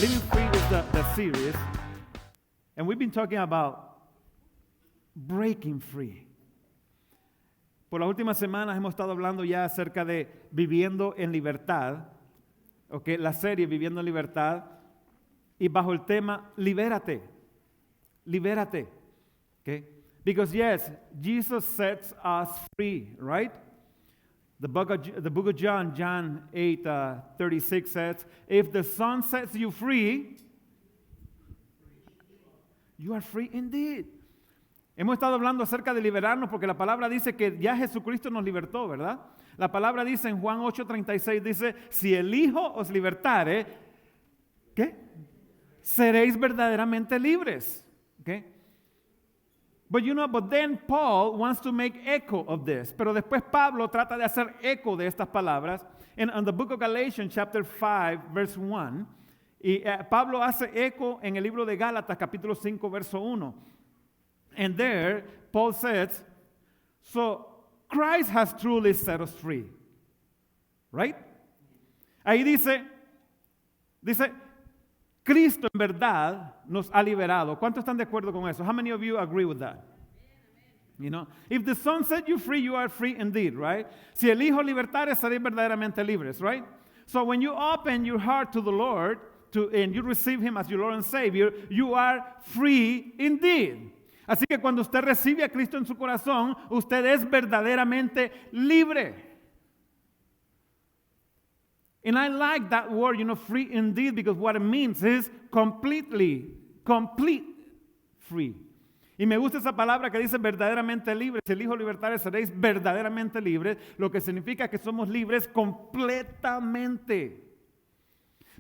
Living Free is the series, and we've been talking about breaking free. Por las últimas semanas hemos estado hablando ya acerca de viviendo en libertad, okay, la serie Viviendo en Libertad, y bajo el tema libérate, libérate, okay? Because yes, Jesus sets us free, right? The book of John, John 8:36 says, if the Son sets you free, you are free indeed. Hemos estado hablando acerca de liberarnos porque la palabra dice que ya Jesucristo nos libertó, ¿verdad? La palabra dice en Juan 8:36, dice, si el Hijo os libertare, ¿qué? Seréis verdaderamente libres, ¿ok? But then Paul wants to make echo of this. Pero después Pablo trata de hacer eco de estas palabras. And on the book of Galatians, chapter 5, verse 1, y Pablo hace eco en el libro de Gálatas, capítulo 5, verso 1. And there, Paul says, so Christ has truly set us free. Right? Ahí dice, Cristo en verdad nos ha liberado. ¿Cuántos están de acuerdo con eso? How many of you agree with that? You know, if the Son set you free, you are free indeed, right? Si el Hijo libertare, seréis verdaderamente libres, right? So when you open your heart to the Lord, and you receive Him as your Lord and Savior, you are free indeed. Así que cuando usted recibe a Cristo en su corazón, usted es verdaderamente libre. And I like that word, free indeed, because what it means is complete free. Y me gusta esa palabra que dice verdaderamente libres. Si el Hijo libertare, seréis verdaderamente libres, lo que significa que somos libres completamente.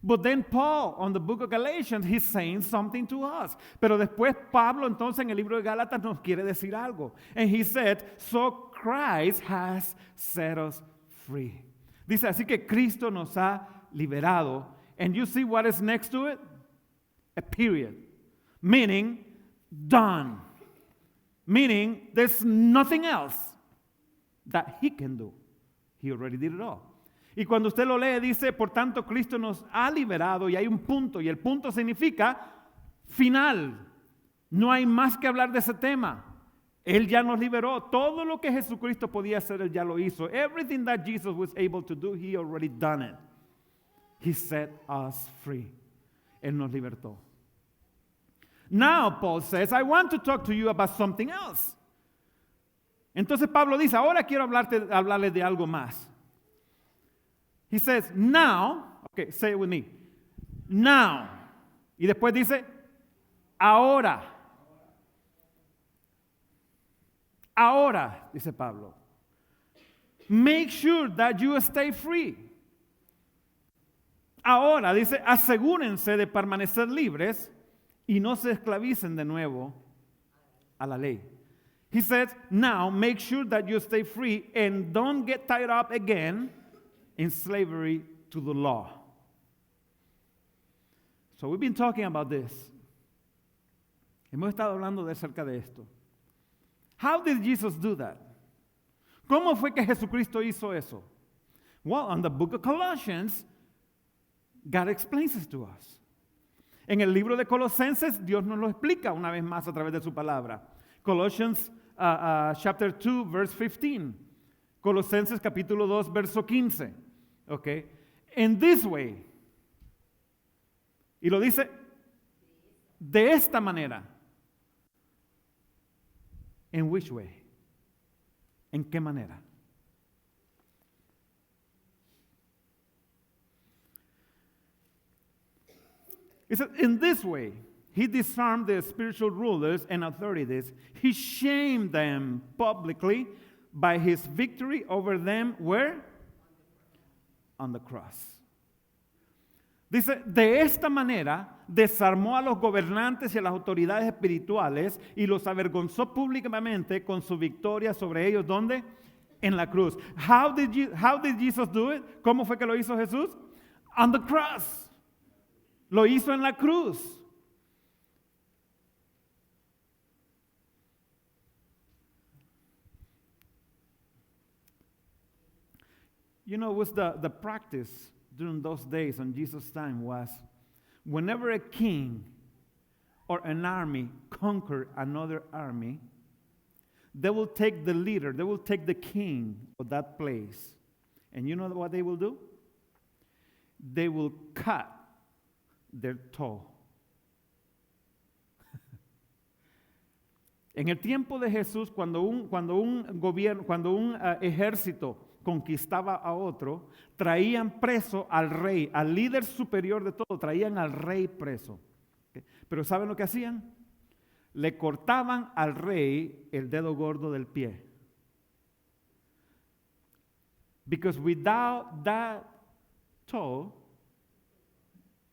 But then Paul, on the book of Galatians, he's saying something to us. Pero después Pablo, entonces, en el libro de Gálatas nos quiere decir algo. And he said, so Christ has set us free. Dice, así que Cristo nos ha liberado. And you see what is next to it? A period. Meaning, done. Meaning, there's nothing else that He can do. He already did it all. Y cuando usted lo lee, dice, por tanto, Cristo nos ha liberado, y hay un punto, y el punto significa final. No hay más que hablar de ese tema. Él ya nos liberó. Todo lo que Jesucristo podía hacer, Él ya lo hizo. Everything that Jesus was able to do, He already done it. He set us free. Él nos libertó. Now, Paul says, I want to talk to you about something else. Entonces Pablo dice, ahora quiero hablarles de algo más. He says, now, okay, say it with me. Now. Y después dice, ahora. Ahora, dice Pablo, make sure that you stay free. Ahora, dice, asegúrense de permanecer libres y no se esclavicen de nuevo a la ley. He says, now make sure that you stay free and don't get tied up again in slavery to the law. So we've been talking about this. Hemos estado hablando acerca de esto. How did Jesus do that? ¿Cómo fue que Jesucristo hizo eso? Well, on the book of Colossians, God explains this to us. En el libro de Colosenses, Dios nos lo explica una vez más a través de su palabra. Colossians chapter 2, verse 15. Colosenses capítulo 2, verso 15. Okay? In this way. Y lo dice de esta manera. In which way? ¿En qué manera? It says, in this way, He disarmed the spiritual rulers and authorities. He shamed them publicly by His victory over them. Where? On the cross. Dice, de esta manera desarmó a los gobernantes y a las autoridades espirituales y los avergonzó públicamente con su victoria sobre ellos. ¿Dónde? En la cruz. How did Jesus do it? ¿Cómo fue que lo hizo Jesús? On the cross. Lo hizo en la cruz. You know, it was the practice during those days on Jesus' time was whenever a king or an army conquered another army, they will take the leader, they will take the king of that place. And you know what they will do? They will cut their toe. En el tiempo de Jesús, cuando un ejército conquistaba a otro, traían preso al rey, al líder superior de todo, traían al rey preso. ¿Okay? Pero ¿saben lo que hacían? Le cortaban al rey el dedo gordo del pie. Because without that toe,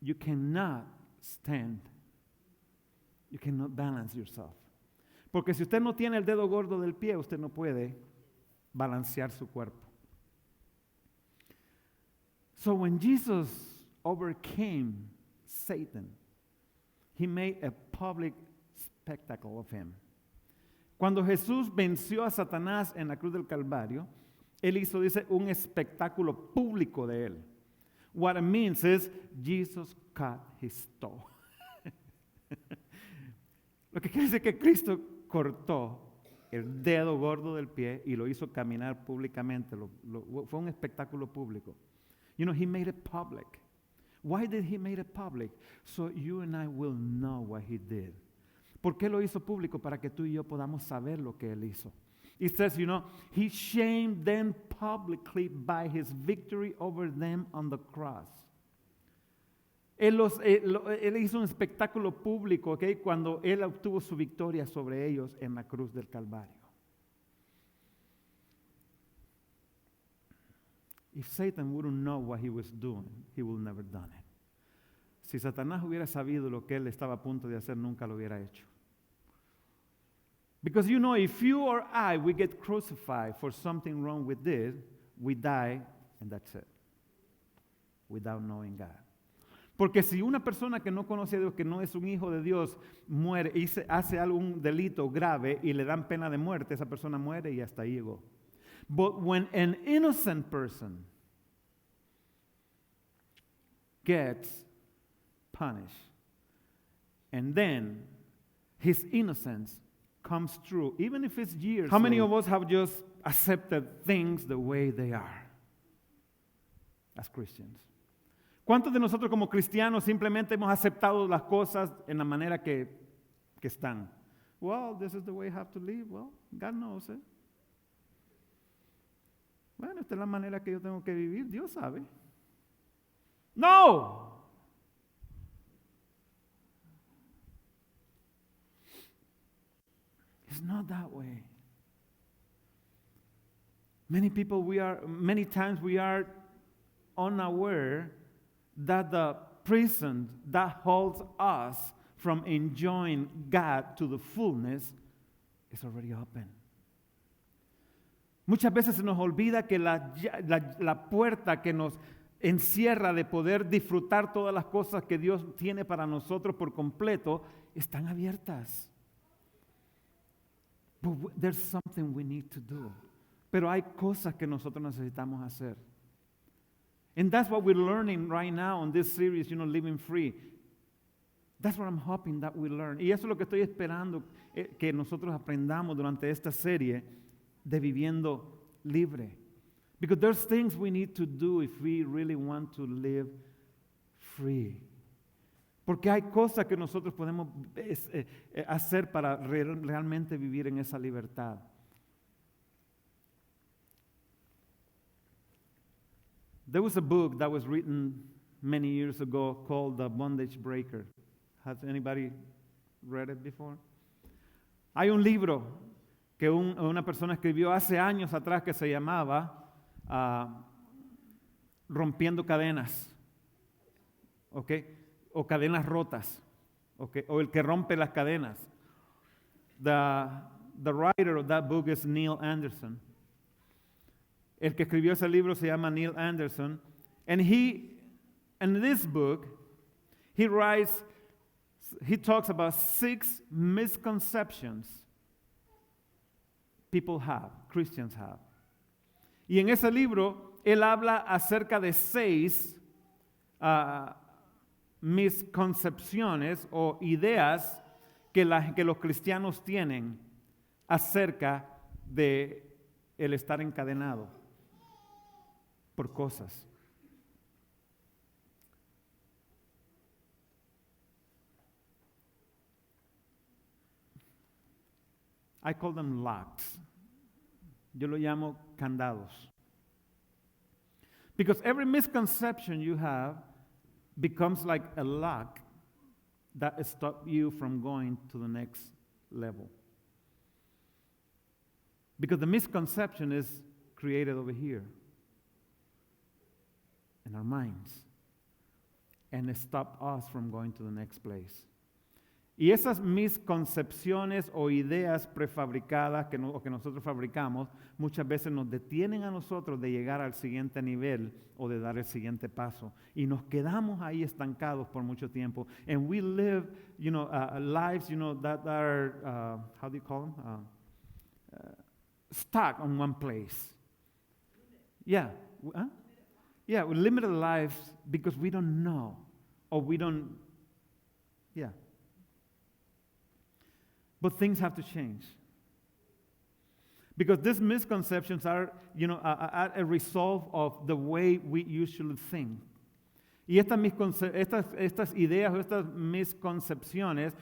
you cannot stand. You cannot balance yourself. Porque si usted no tiene el dedo gordo del pie, usted no puede balancear su cuerpo. So when Jesus overcame Satan, he made a public spectacle of him. Cuando Jesús venció a Satanás en la cruz del Calvario, él hizo, dice, un espectáculo público de él. What it means is Jesus cut his toe. Lo que quiere decir que Cristo cortó el dedo gordo del pie y lo hizo caminar públicamente. Fue un espectáculo público. You know, he made it public. Why did he make it public? So you and I will know what he did. ¿Por qué lo hizo público? Para que tú y yo podamos saber lo que él hizo. It says, you know, he shamed them publicly by his victory over them on the cross. Él hizo un espectáculo público, ¿okay? Cuando él obtuvo su victoria sobre ellos en la cruz del Calvario. If Satan wouldn't know what he was doing, he would never done it. Si Satanás hubiera sabido lo que él estaba a punto de hacer, nunca lo hubiera hecho. Because you know, if you or I, we get crucified for something wrong with this, we die and that's it. Without knowing God. Porque si una persona que no conoce a Dios, que no es un hijo de Dios, muere y hace algún delito grave y le dan pena de muerte, esa persona muere y hasta ahí llegó. But when an innocent person gets punished, and then his innocence comes true, even if it's years. How many of us have just accepted things the way they are as Christians? ¿Cuántos de nosotros como cristianos simplemente hemos aceptado las cosas en la manera que están? Well, this is the way I have to live. Well, God knows it. Bueno, esta es la manera que yo tengo que vivir. Dios sabe. No. It's not that way. Many times we are unaware that the prison that holds us from enjoying God to the fullness is already open. Muchas veces se nos olvida que la puerta que nos encierra de poder disfrutar todas las cosas que Dios tiene para nosotros por completo están abiertas. But there's something we need to do. Pero hay cosas que nosotros necesitamos hacer. And that's what we're learning right now on this series, Living Free. That's what I'm hoping that we learn. Y eso es lo que estoy esperando que nosotros aprendamos durante esta serie de Viviendo Libre. Because there's things we need to do if we really want to live free. Porque hay cosas que nosotros podemos hacer para realmente vivir en esa libertad. There was a book that was written many years ago called The Bondage Breaker. Has anybody read it before? Hay un libro que una persona escribió hace años atrás que se llamaba Rompiendo Cadenas, ¿ok? O Cadenas Rotas, ¿ok? O el que rompe las cadenas. The writer of that book is Neil Anderson. El que escribió ese libro se llama Neil Anderson, and in this book, he talks about 6 misconceptions people have, Christians have. Y en ese libro, él habla acerca de 6 misconcepciones o ideas que los cristianos tienen acerca de el estar encadenado por cosas. I call them locks. Yo lo llamo candados. Because every misconception you have becomes like a lock that stops you from going to the next level. Because the misconception is created over here in our minds, and it stops us from going to the next place. Y esas misconcepciones o ideas prefabricadas que nosotros fabricamos muchas veces nos detienen a nosotros de llegar al siguiente nivel o de dar el siguiente paso. Y nos quedamos ahí estancados por mucho tiempo. And we live, lives, that are, how do you call them? Stuck on one place. Yeah. Huh? Yeah, we limited lives because we don't know or we don't, yeah. But things have to change. Because these misconceptions are, a result of the way we usually think. Y estas ideas o estas misconcepciones,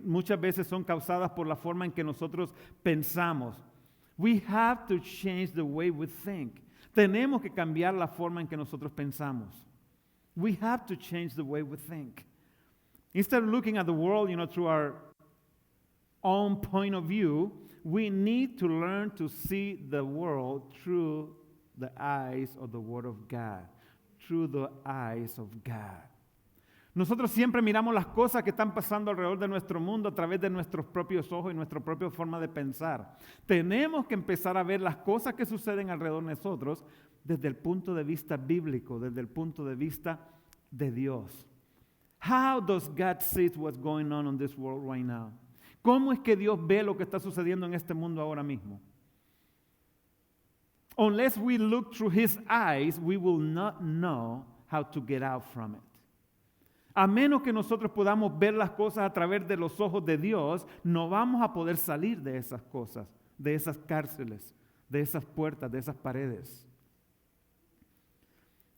muchas veces son causadas por la forma en que nosotros pensamos. We have to change the way we think. Tenemos que cambiar la forma en que nosotros pensamos. We have to change the way we think. Instead of looking at the world, through our own point of view, we need to learn to see the world through the eyes of the Word of God, through the eyes of God. Nosotros siempre miramos las cosas que están pasando alrededor de nuestro mundo a través de nuestros propios ojos y nuestra propia forma de pensar. Tenemos que empezar a ver las cosas que suceden alrededor de nosotros desde el punto de vista bíblico, desde el punto de vista de Dios. How does God see what's going on in this world right now? ¿Cómo es que Dios ve lo que está sucediendo en este mundo ahora mismo? Unless we look through His eyes, we will not know how to get out from it. A menos que nosotros podamos ver las cosas a través de los ojos de Dios, no vamos a poder salir de esas cosas, de esas cárceles, de esas puertas, de esas paredes.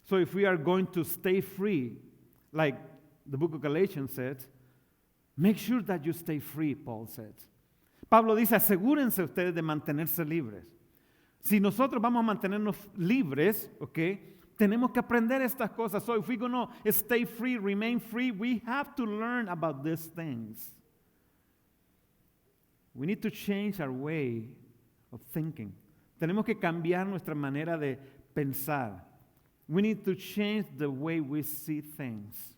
So if we are going to stay free, like the book of Galatians said, make sure that you stay free, Paul said. Pablo dice, asegúrense ustedes de mantenerse libres. Si nosotros vamos a mantenernos libres, tenemos que aprender estas cosas. So if we're going to stay free, remain free, we have to learn about these things. We need to change our way of thinking. Tenemos que cambiar nuestra manera de pensar. We need to change the way we see things.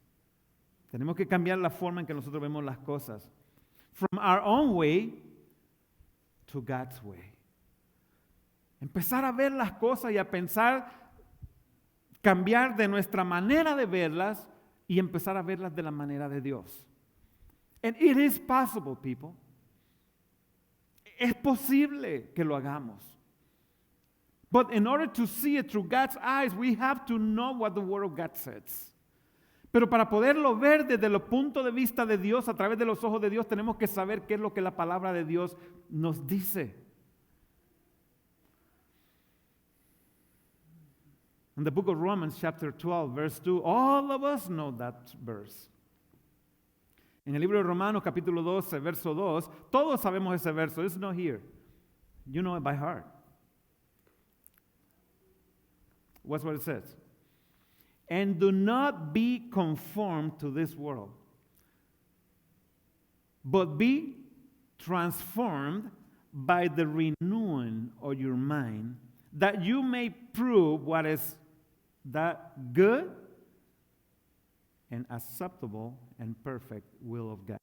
Tenemos que cambiar la forma en que nosotros vemos las cosas. From our own way to God's way. Empezar a ver las cosas y a pensar, cambiar de nuestra manera de verlas y empezar a verlas de la manera de Dios. And it is possible, people. Es posible que lo hagamos. But in order to see it through God's eyes, we have to know what the Word of God says. Pero para poderlo ver desde el punto de vista de Dios, a través de los ojos de Dios, tenemos que saber qué es lo que la palabra de Dios nos dice. In the book of Romans, chapter 12, verse 2, all of us know that verse. En el libro de Romanos, capítulo 12, verso 2, todos sabemos ese verso. It's not here. You know it by heart. What's what it says? And do not be conformed to this world, but be transformed by the renewing of your mind, that you may prove what is that good and acceptable and perfect will of God.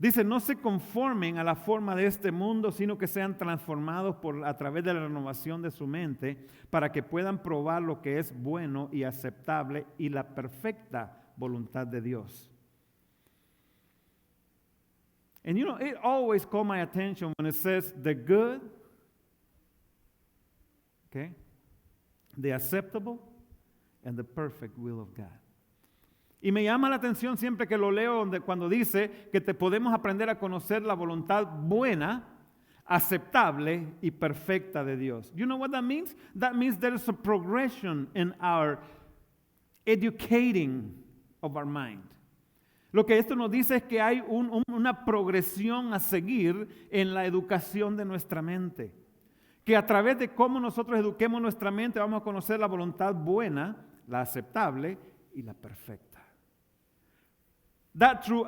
Dice, no se conformen a la forma de este mundo, sino que sean transformados a través de la renovación de su mente, para que puedan probar lo que es bueno y aceptable y la perfecta voluntad de Dios. And it always caught my attention when it says the good, the acceptable and the perfect will of God. Y me llama la atención siempre que lo leo cuando dice que te podemos aprender a conocer la voluntad buena, aceptable y perfecta de Dios. You know what that means? That means there is a progression in our educating of our mind. Lo que esto nos dice es que hay una progresión a seguir en la educación de nuestra mente. Que a través de cómo nosotros eduquemos nuestra mente vamos a conocer la voluntad buena, la aceptable y la perfecta. That through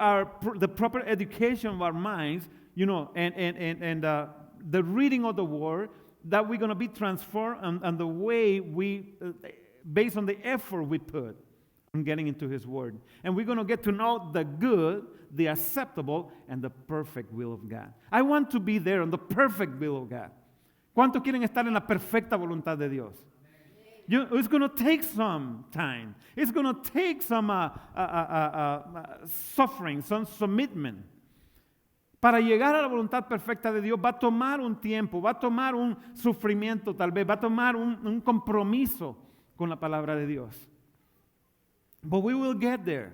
the proper education of our minds, you know, and the reading of the Word, that we're going to be transformed and the way we, based on the effort we put in getting into His Word. And we're going to get to know the good, the acceptable, and the perfect will of God. I want to be there on the perfect will of God. ¿Cuántos quieren estar en la perfecta voluntad de Dios? It's going to take some time. It's going to take some suffering, some commitment. Para llegar a la voluntad perfecta de Dios va a tomar un tiempo, va a tomar un sufrimiento tal vez, va a tomar un compromiso con la palabra de Dios. But we will get there.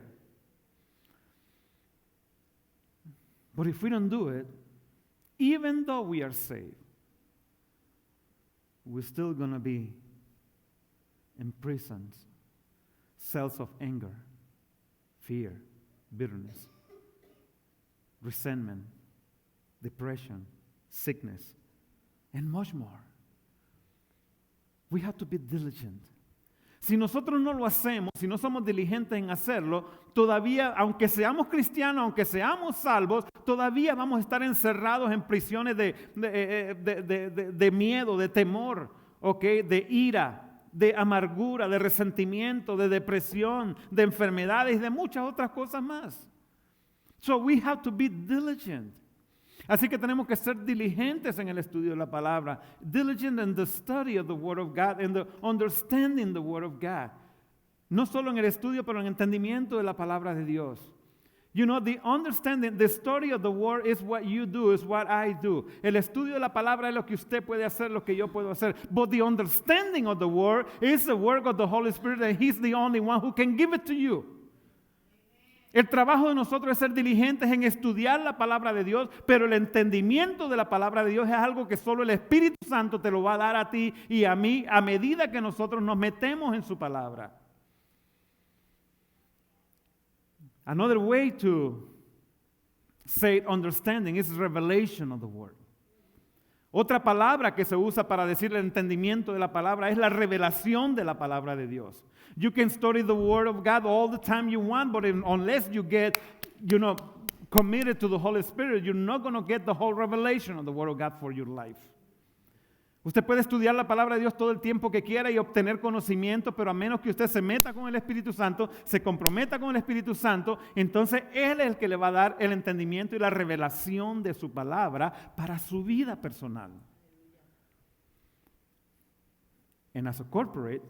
But if we don't do it, even though we are saved, we're still going to be in prisons, cells of anger, fear, bitterness, resentment, depression, sickness, and much more. We have to be diligent. Si nosotros no lo hacemos, si no somos diligentes en hacerlo, todavía, aunque seamos cristianos, aunque seamos salvos, todavía vamos a estar encerrados en prisiones de miedo, de temor, ¿okay? De ira, de amargura, de resentimiento, de depresión, de enfermedades y de muchas otras cosas más. So we have to be diligent. Así que tenemos que ser diligentes en el estudio de la palabra. Diligent in the study of the Word of God and the understanding the Word of God. No solo en el estudio, pero en el entendimiento de la palabra de Dios. You know, the understanding, the study of the Word is what you do, is what I do. El estudio de la palabra es lo que usted puede hacer, lo que yo puedo hacer. But the understanding of the Word is the work of the Holy Spirit, and He's the only one who can give it to you. El trabajo de nosotros es ser diligentes en estudiar la palabra de Dios, pero el entendimiento de la palabra de Dios es algo que solo el Espíritu Santo te lo va a dar a ti y a mí a medida que nosotros nos metemos en su palabra. Another way to say understanding is revelation of the word. Otra palabra que se usa para decir el entendimiento de la palabra es la revelación de la palabra de Dios. You can study the Word of God all the time you want, but unless you get, committed to the Holy Spirit, you're not going to get the whole revelation of the Word of God for your life. Usted puede estudiar la palabra de Dios todo el tiempo que quiera y obtener conocimiento, pero a menos que usted se meta con el Espíritu Santo, se comprometa con el Espíritu Santo, entonces Él es el que le va a dar el entendimiento y la revelación de su palabra para su vida personal. And as a corporate,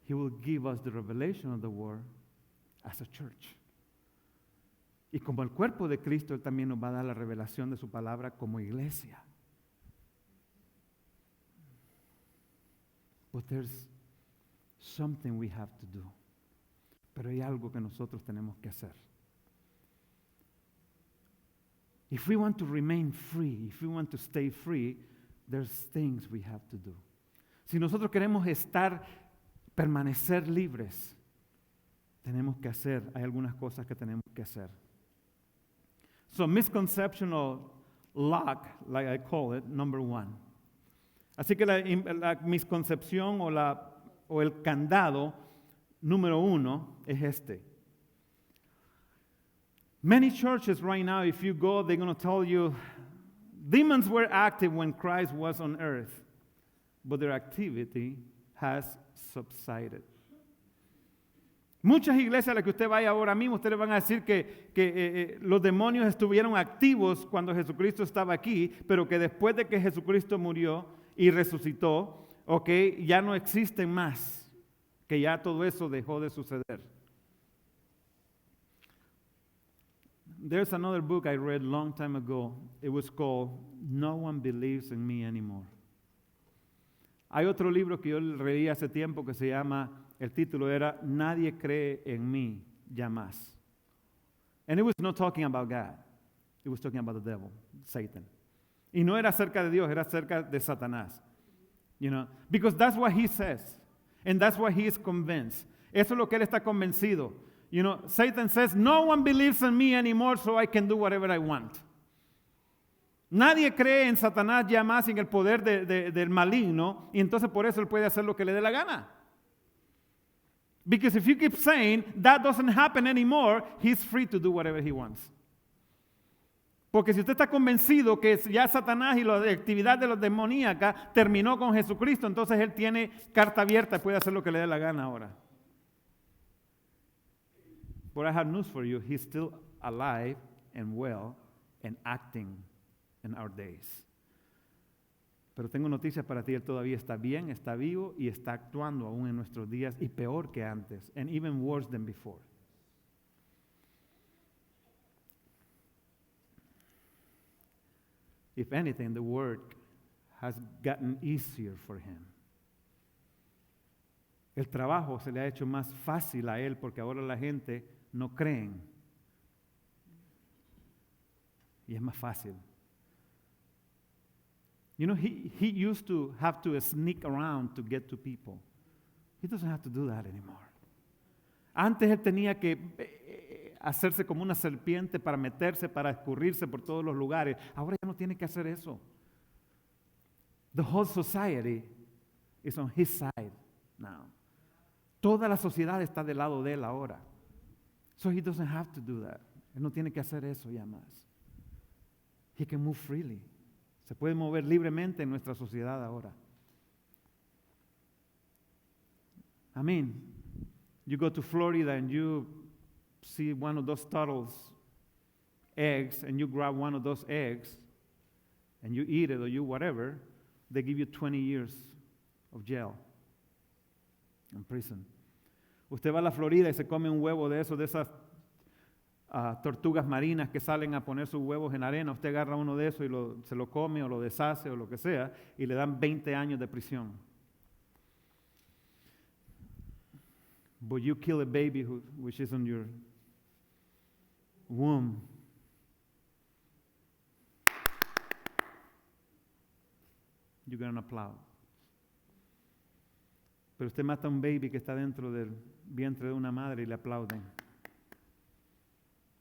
He will give us the revelation of the Word as a church. Y como el cuerpo de Cristo, Él también nos va a dar la revelación de su palabra como iglesia. But there's something we have to do. Pero hay algo que nosotros tenemos que hacer. If we want to remain free, if we want to stay free, there's things we have to do. Si nosotros queremos permanecer libres, tenemos que hacer, hay algunas cosas que tenemos que hacer. So misconception of lock, like I call it, number one. Así que la misconcepción o el candado número uno es este. Many churches right now, if you go, they're going to tell you, demons were active when Christ was on earth, but their activity has subsided. Muchas iglesias a las que usted vaya ahora mismo, ustedes van a decir que los demonios estuvieron activos cuando Jesucristo estaba aquí, pero que después de que Jesucristo murió y resucitó, ya no existen más, que ya todo eso dejó de suceder. There's another book I read a long time ago. It was called No One Believes in Me Anymore. Hay otro libro que yo leí hace tiempo que se llama, el título era Nadie cree en mí ya más. And it was not talking about God. It was talking about the devil, Satan. Y no era acerca de Dios, era acerca de Satanás. You know, because that's what he says. And that's what he is convinced. Eso es lo que él está convencido. You know, Satan says, no one believes in me anymore, so I can do whatever I want. Nadie cree en Satanás ya más, en el poder del maligno, y entonces por eso él puede hacer lo que le dé la gana. Because if you keep saying that doesn't happen anymore, he's free to do whatever he wants. Porque si usted está convencido que ya Satanás y la actividad de los demoníacas terminó con Jesucristo, entonces él tiene carta abierta y puede hacer lo que le dé la gana ahora. But I have news for you, he's still alive and well and acting in our days. Pero tengo noticias para ti, él todavía está bien, está vivo y está actuando aún en nuestros días y peor que antes, and even worse than before. If anything, the work has gotten easier for him. El trabajo se le ha hecho más fácil a él porque ahora la gente no cree. Y es más fácil. You know, he used to have to sneak around to get to people. He doesn't have to do that anymore. Antes él tenía que hacerse como una serpiente para meterse, para escurrirse por todos los lugares. Ahora ya no tiene que hacer eso. The whole society is on his side now. Toda la sociedad está del lado de él ahora. So he doesn't have to do that. Él no tiene que hacer eso ya más. He can move freely. Se puede mover libremente en nuestra sociedad ahora. I mean, you go to Florida and you see one of those turtles' eggs and you grab one of those eggs and you eat it or you whatever, they give you 20 years of jail in prison. Usted va a la Florida y se come un huevo de esas tortugas marinas que salen a poner sus huevos en arena. Usted agarra uno de esos y se lo come o lo deshace o lo que sea y le dan 20 años de prisión. But you kill a baby which is in your womb. You're going to applaud. Pero usted mata a un baby que está dentro del vientre de una madre y le aplauden.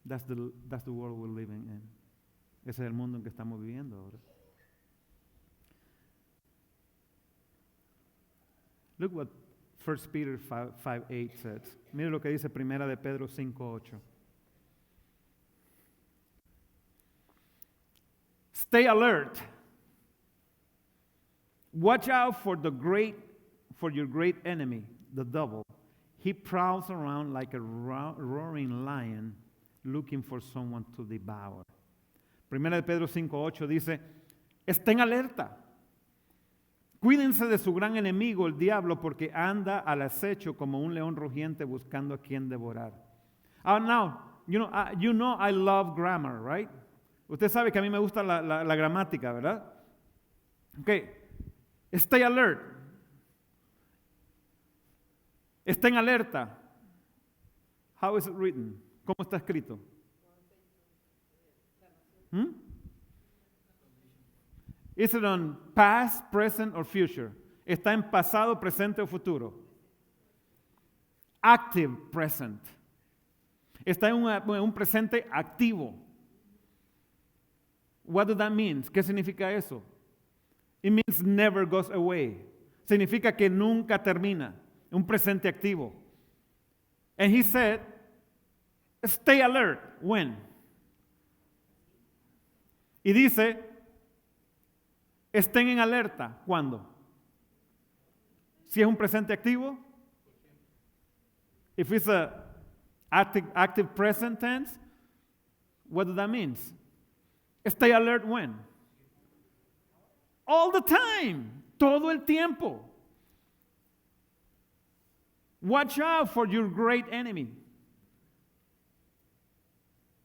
That's the world we're living in. Ese es el mundo en que estamos viviendo ahora. Look what 1 Peter 5:8 says. Mire lo que dice Primera de Pedro 5:8. Stay alert. Watch out for your great enemy, the devil. He prowls around like a roaring lion, looking for someone to devour. Primera de Pedro 5:8 dice, estén alerta. Cuídense de su gran enemigo, el diablo, porque anda al acecho como un león rugiente buscando a quien devorar. Now, you know I love grammar, right? Usted sabe que a mí me gusta la gramática, ¿verdad? Okay. Stay alert. Estén alerta. How is it written? ¿Cómo está escrito? Is it on past, present, or future? ¿Está en pasado, presente o futuro? Active present. Está en un presente activo. What does that mean? ¿Qué significa eso? It means never goes away. Significa que nunca termina. Un presente activo. And he said, stay alert. When? Y dice, estén en alerta. ¿Cuándo? Si es un presente activo. If it's a active present tense, what does that mean? Stay alert when? All the time. Todo el tiempo. Watch out for your great enemy.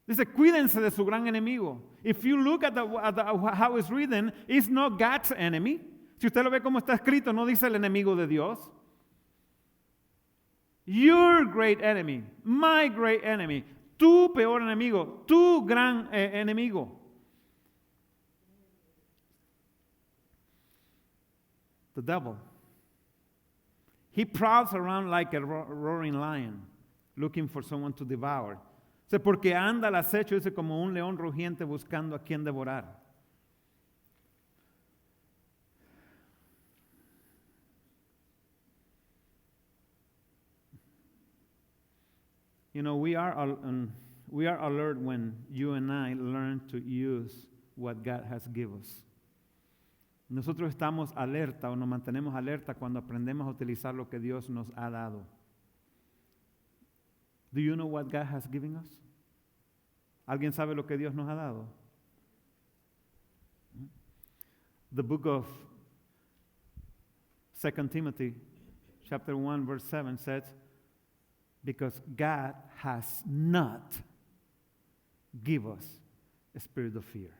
Dice, cuídense de su gran enemigo. If you look at how it's written, it's not God's enemy. Si usted lo ve como está escrito, no dice el enemigo de Dios. Your great enemy, my great enemy, tu peor enemigo, tu gran enemigo. The devil. He prowls around like a roaring lion, looking for someone to devour. O sea, porque anda al acecho, dice, como un león rugiente buscando a quien devorar. You know, we are alert when you and I learn to use what God has given us. Nosotros estamos alerta o nos mantenemos alerta cuando aprendemos a utilizar lo que Dios nos ha dado. Do you know what God has given us? ¿Alguien sabe lo que Dios nos ha dado? The book of 2 Timothy, chapter 1, verse 7 says, because God has not given us a spirit of fear.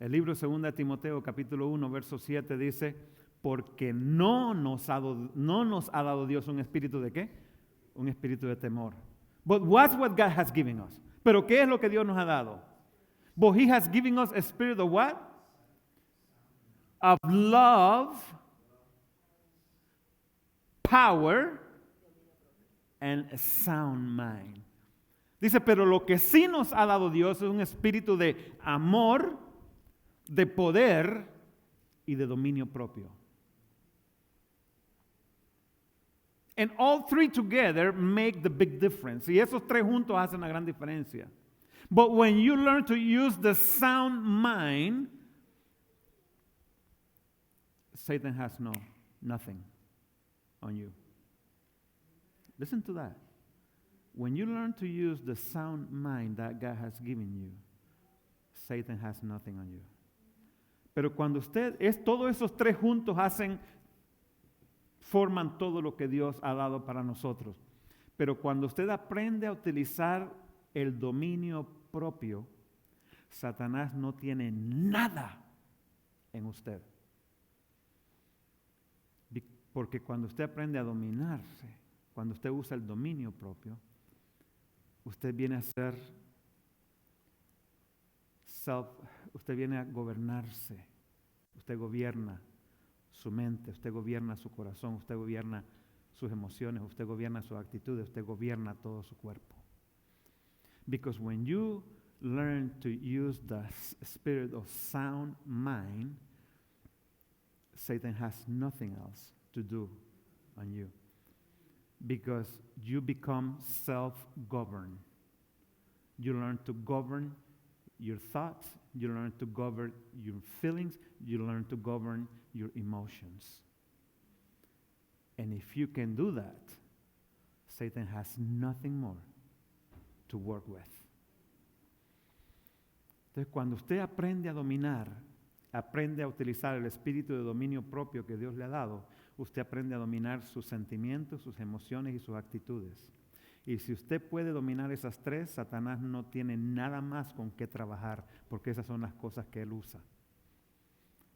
El libro 2 Timoteo, capítulo 1, verso 7 dice, porque no nos ha dado Dios un espíritu de ¿qué? Un espíritu de temor. But what's what God has given us? Pero ¿qué es lo que Dios nos ha dado? But He has given us a spirit of what? Of love, power, and a sound mind. Dice, pero lo que sí nos ha dado Dios es un espíritu de amor, de poder y de dominio propio. And all three together make the big difference. Y esos tres juntos hacen la gran diferencia. But when you learn to use the sound mind, Satan has nothing on you. Listen to that. When you learn to use the sound mind that God has given you, Satan has nothing on you. Pero cuando todos esos tres juntos forman todo lo que Dios ha dado para nosotros. Pero cuando usted aprende a utilizar el dominio propio, Satanás no tiene nada en usted. Porque cuando usted aprende a dominarse, cuando usted usa el dominio propio, usted viene a ser usted viene a gobernarse. Usted gobierna su mente, usted gobierna su corazón, usted gobierna sus emociones, usted gobierna sus actitudes, usted gobierna todo su cuerpo. Because when you learn to use the spirit of sound mind, Satan has nothing else to do on you. Because you become self-governed. You learn to govern your thoughts, you learn to govern your feelings, you learn to govern your emotions. And if you can do that, Satan has nothing more to work with. Entonces, cuando usted aprende a dominar, aprende a utilizar el espíritu de dominio propio que Dios le ha dado, usted aprende a dominar sus sentimientos, sus emociones y sus actitudes. Y si usted puede dominar esas tres, Satanás no tiene nada más con qué trabajar, porque esas son las cosas que él usa.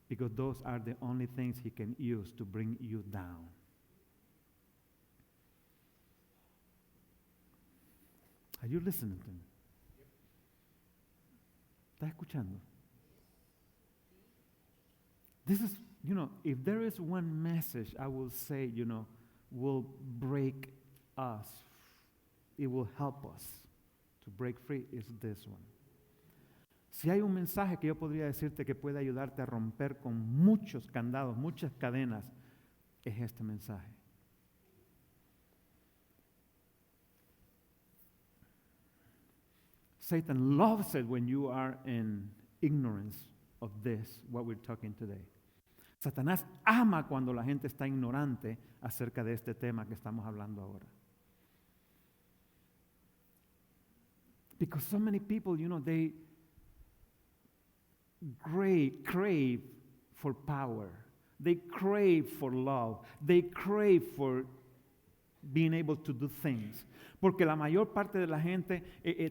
Because those are the only things he can use to bring you down. Are you listening to me? ¿Estás escuchando? This is, if there is one message I will say, will break us, it will help us to break free, is this one. Si hay un mensaje que yo podría decirte que puede ayudarte a romper con muchos candados, muchas cadenas, es este mensaje. Satan loves it when you are in ignorance of this, what we're talking today. Satanás ama cuando la gente está ignorante acerca de este tema que estamos hablando ahora. Because so many people, they crave for power. They crave for love. They crave for being able to do things. Porque la mayor parte de la gente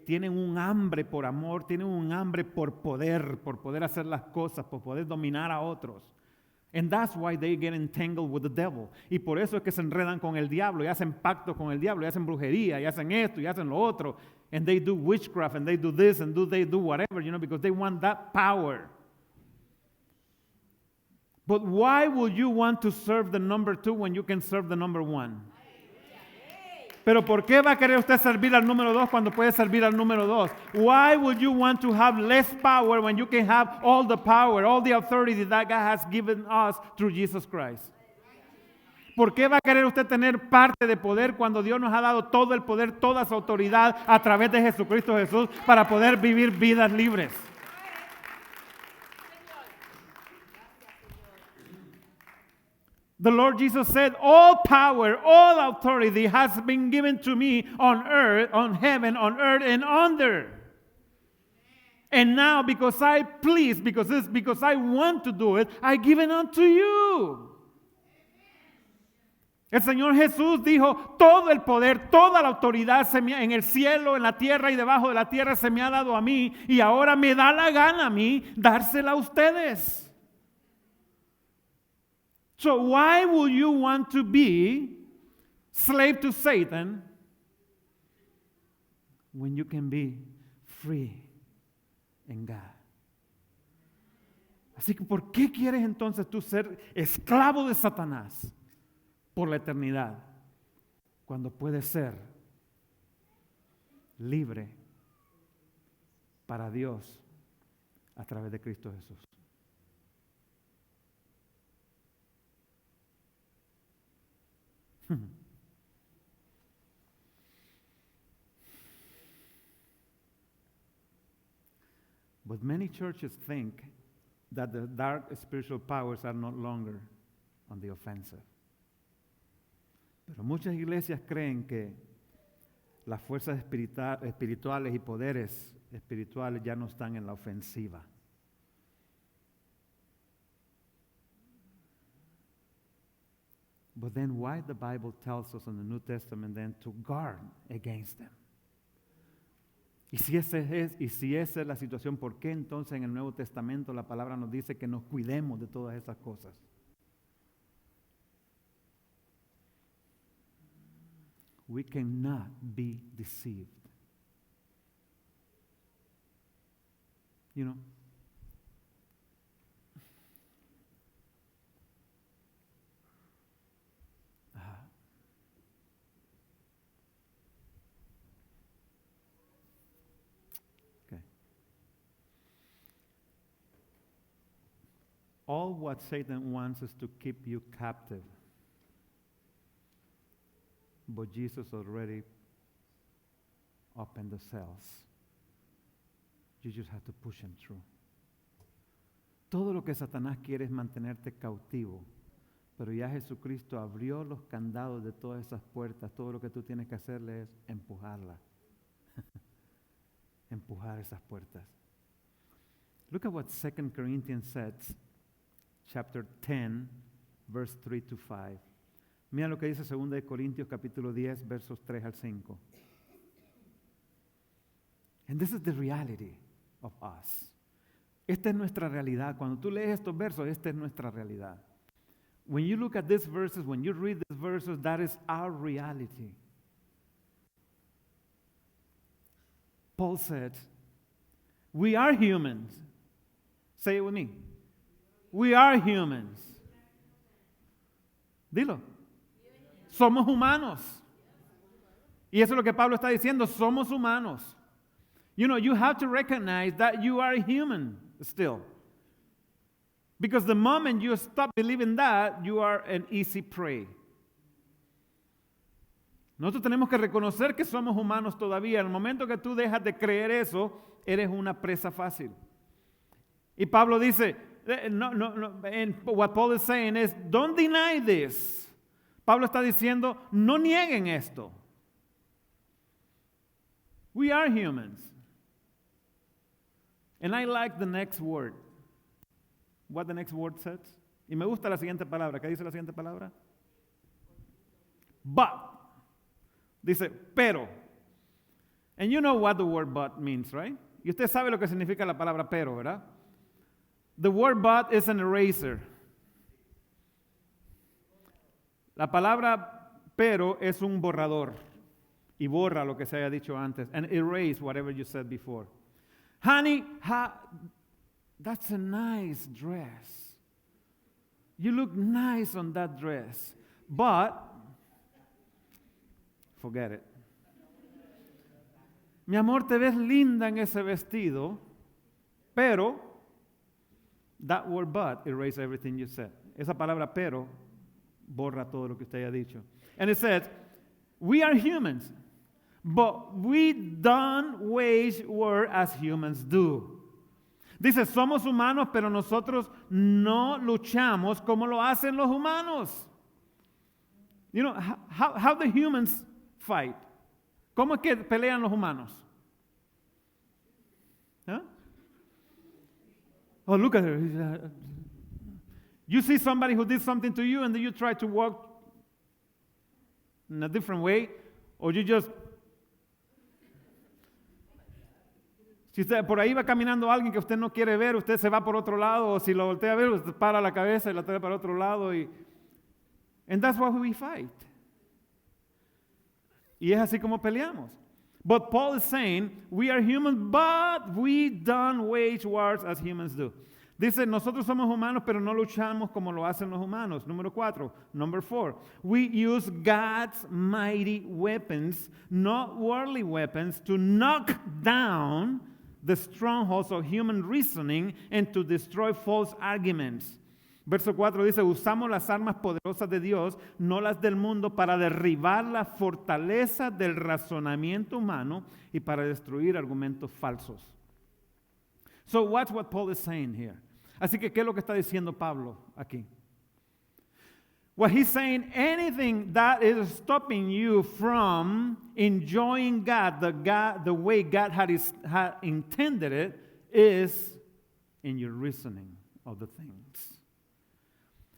tienen un hambre por amor, tienen un hambre por poder hacer las cosas, por poder dominar a otros. And that's why they get entangled with the devil. Y por eso es que se enredan con el diablo y hacen pactos con el diablo y hacen brujería y hacen esto y hacen lo otro. And they do witchcraft and they do this and they do whatever, because they want that power. But why would you want to serve the number 2 when you can serve the number 1? Pero ¿por qué va a querer usted servir al número 2 cuando puede servir al número 2? Why would you want to have less power when you can have all the power, all the authority that God has given us through Jesus Christ? ¿Por qué va a querer usted tener parte de poder cuando Dios nos ha dado todo el poder, toda su autoridad a través de Jesucristo Jesús para poder vivir vidas libres? The Lord Jesus said, all power, all authority has been given to me on earth, on heaven, on earth, and under. And now because I please, because I want to do it, I give it unto you. El Señor Jesús dijo, todo el poder, toda la autoridad en el cielo, en la tierra y debajo de la tierra se me ha dado a mí, y ahora me da la gana a mí dársela a ustedes. So why would you want to be slave to Satan when you can be free in God? Así que ¿por qué quieres entonces tú ser esclavo de Satanás por la eternidad cuando puedes ser libre para Dios a través de Cristo Jesús? But many churches think that the dark spiritual powers are no longer on the offensive. Pero muchas iglesias creen que las fuerzas espirituales y poderes espirituales ya no están en la ofensiva. But then why the Bible tells us in the New Testament then to guard against them? Y si esa es la situación, ¿por qué entonces en el Nuevo Testamento la palabra nos dice que nos cuidemos de todas esas cosas? We cannot be deceived. You know? All what Satan wants is to keep you captive. But Jesus already opened the cells. You just have to push him through. Todo lo que Satanás quiere es mantenerte cautivo. Pero ya Jesucristo abrió los candados de todas esas puertas. Todo lo que tú tienes que hacerle es empujarla. Empujar esas puertas. Look at what 2 Corinthians says. Chapter 10, verse 3 to 5. Mira lo que dice 2 Corintios capítulo 10, versos 3 al 5. And this is the reality of us. Esta es nuestra realidad. Cuando tú lees estos versos, esta es nuestra realidad. When you look at these verses, when you read these verses, that is our reality. Paul said, we are humans. Say it with me. We are humans. Dilo. Somos humanos. Y eso es lo que Pablo está diciendo. Somos humanos. You know, you have to recognize that you are human still. Because the moment you stop believing that, you are an easy prey. Nosotros tenemos que reconocer que somos humanos todavía. En el momento que tú dejas de creer eso, eres una presa fácil. Y Pablo dice, no, and what Paul is saying is, don't deny this. Pablo está diciendo, no nieguen esto. We are humans. And I like the next word. What the next word says? Y me gusta la siguiente palabra. ¿Qué dice la siguiente palabra? But. Dice, pero. And you know what the word but means, right? Y usted sabe lo que significa la palabra pero, ¿verdad? The word but is an eraser. La palabra pero es un borrador y borra lo que se haya dicho antes and erase whatever you said before. Honey, that's a nice dress. You look nice on that dress, but forget it. Mi amor, te ves linda en ese vestido, pero that word but erase everything you said. Esa palabra pero borra todo lo que usted haya dicho. And it says, we are humans, but we don't wage war as humans do. Dice, somos humanos, pero nosotros no luchamos como lo hacen los humanos. You know, how the humans fight. ¿Cómo es que pelean los humanos? Huh? Oh, look at her. You see somebody who did something to you and then you try to walk in a different way, or you just... Si usted por ahí va caminando alguien que usted no quiere ver, usted se va por otro lado, o si lo voltea a ver, usted para la cabeza y la trae para otro lado. And that's why we fight. Y es así como peleamos. But Paul is saying, we are human, but we don't wage wars as humans do. Dice, nosotros somos humanos, pero no luchamos como lo hacen los humanos. Número 4. Number 4. We use God's mighty weapons, not worldly weapons, to knock down the strongholds of human reasoning and to destroy false arguments. Verso 4 dice, usamos las armas poderosas de Dios, no las del mundo, para derribar la fortaleza del razonamiento humano y para destruir argumentos falsos. So watch what Paul is saying here. Así que, ¿qué es lo que está diciendo Pablo aquí? What he's saying, anything that is stopping you from enjoying God the way God had intended it is in your reasoning of the things.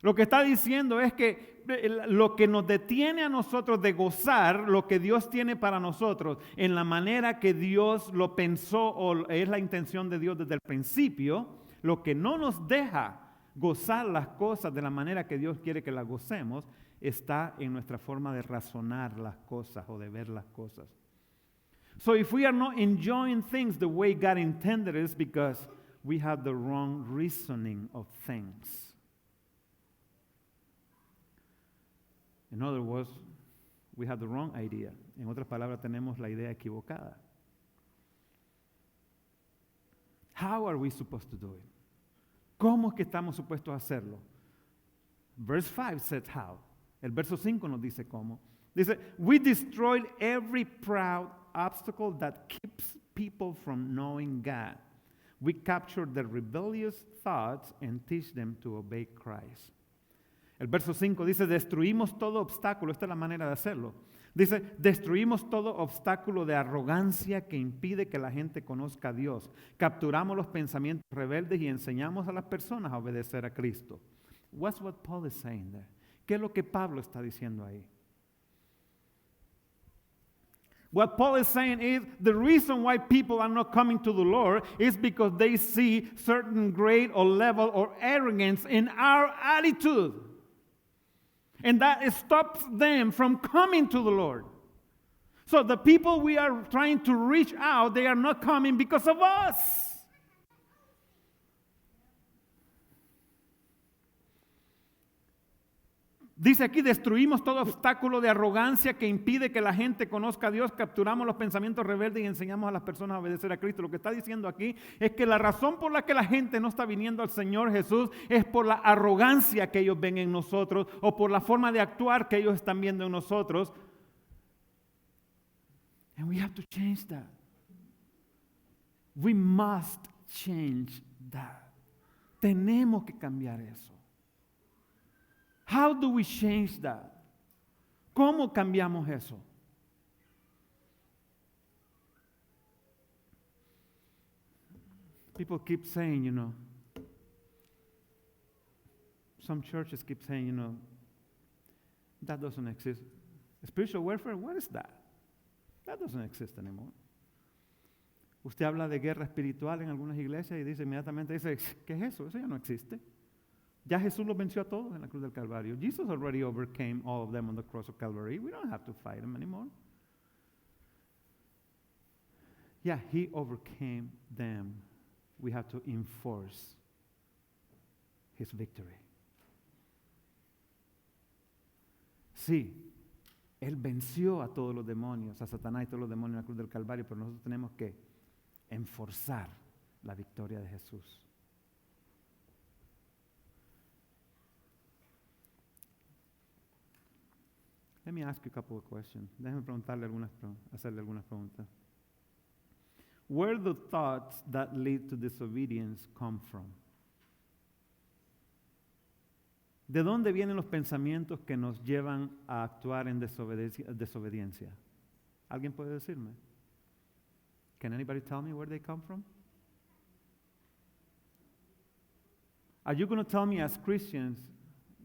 Lo que está diciendo es que lo que nos detiene a nosotros de gozar lo que Dios tiene para nosotros en la manera que Dios lo pensó o es la intención de Dios desde el principio, lo que no nos deja gozar las cosas de la manera que Dios quiere que las gocemos está en nuestra forma de razonar las cosas o de ver las cosas. So if we are not enjoying things the way God intended, it's because we have the wrong reasoning of things. In other words, we have the wrong idea. En otras palabras, tenemos la idea equivocada. How are we supposed to do it? ¿Cómo es que estamos supuestos a hacerlo? Verse 5 says how. El verso 5 nos dice cómo. Dice, we destroyed every proud obstacle that keeps people from knowing God. We captured the rebellious thoughts and teach them to obey Christ. El verso 5 dice, destruimos todo obstáculo. Esta es la manera de hacerlo. Dice, destruimos todo obstáculo de arrogancia que impide que la gente conozca a Dios. Capturamos los pensamientos rebeldes y enseñamos a las personas a obedecer a Cristo. What's what Paul is saying there? ¿Qué es lo que Pablo está diciendo ahí? What Paul is saying is the reason why people are not coming to the Lord is because they see certain grade or level or arrogance in our attitude. And that stops them from coming to the Lord. So the people we are trying to reach out, they are not coming because of us. Dice aquí, destruimos todo obstáculo de arrogancia que impide que la gente conozca a Dios, capturamos los pensamientos rebeldes y enseñamos a las personas a obedecer a Cristo. Lo que está diciendo aquí es que la razón por la que la gente no está viniendo al Señor Jesús es por la arrogancia que ellos ven en nosotros o por la forma de actuar que ellos están viendo en nosotros. And we have to change that. We must change that. Tenemos que cambiar eso. How do we change that? ¿Cómo cambiamos eso? People keep saying, some churches keep saying, that doesn't exist. Spiritual warfare, what is that? That doesn't exist anymore. Usted habla de guerra espiritual en algunas iglesias y inmediatamente dice, ¿qué es eso? Eso ya no existe. Ya Jesús los venció a todos en la cruz del Calvario. Jesus already overcame all of them on the cross of Calvary. We don't have to fight them anymore. Yeah, he overcame them. We have to enforce his victory. Sí, él venció a todos los demonios, a Satanás y todos los demonios en la cruz del Calvario, pero nosotros tenemos que enforzar la victoria de Jesús. Let me ask you a couple of questions. Déjeme hacerle algunas preguntas. Where do thoughts that lead to disobedience come from? ¿De dónde vienen los pensamientos que nos llevan a actuar en desobediencia? ¿Alguien puede decirme? Can anybody tell me where they come from? Are you going to tell me as Christians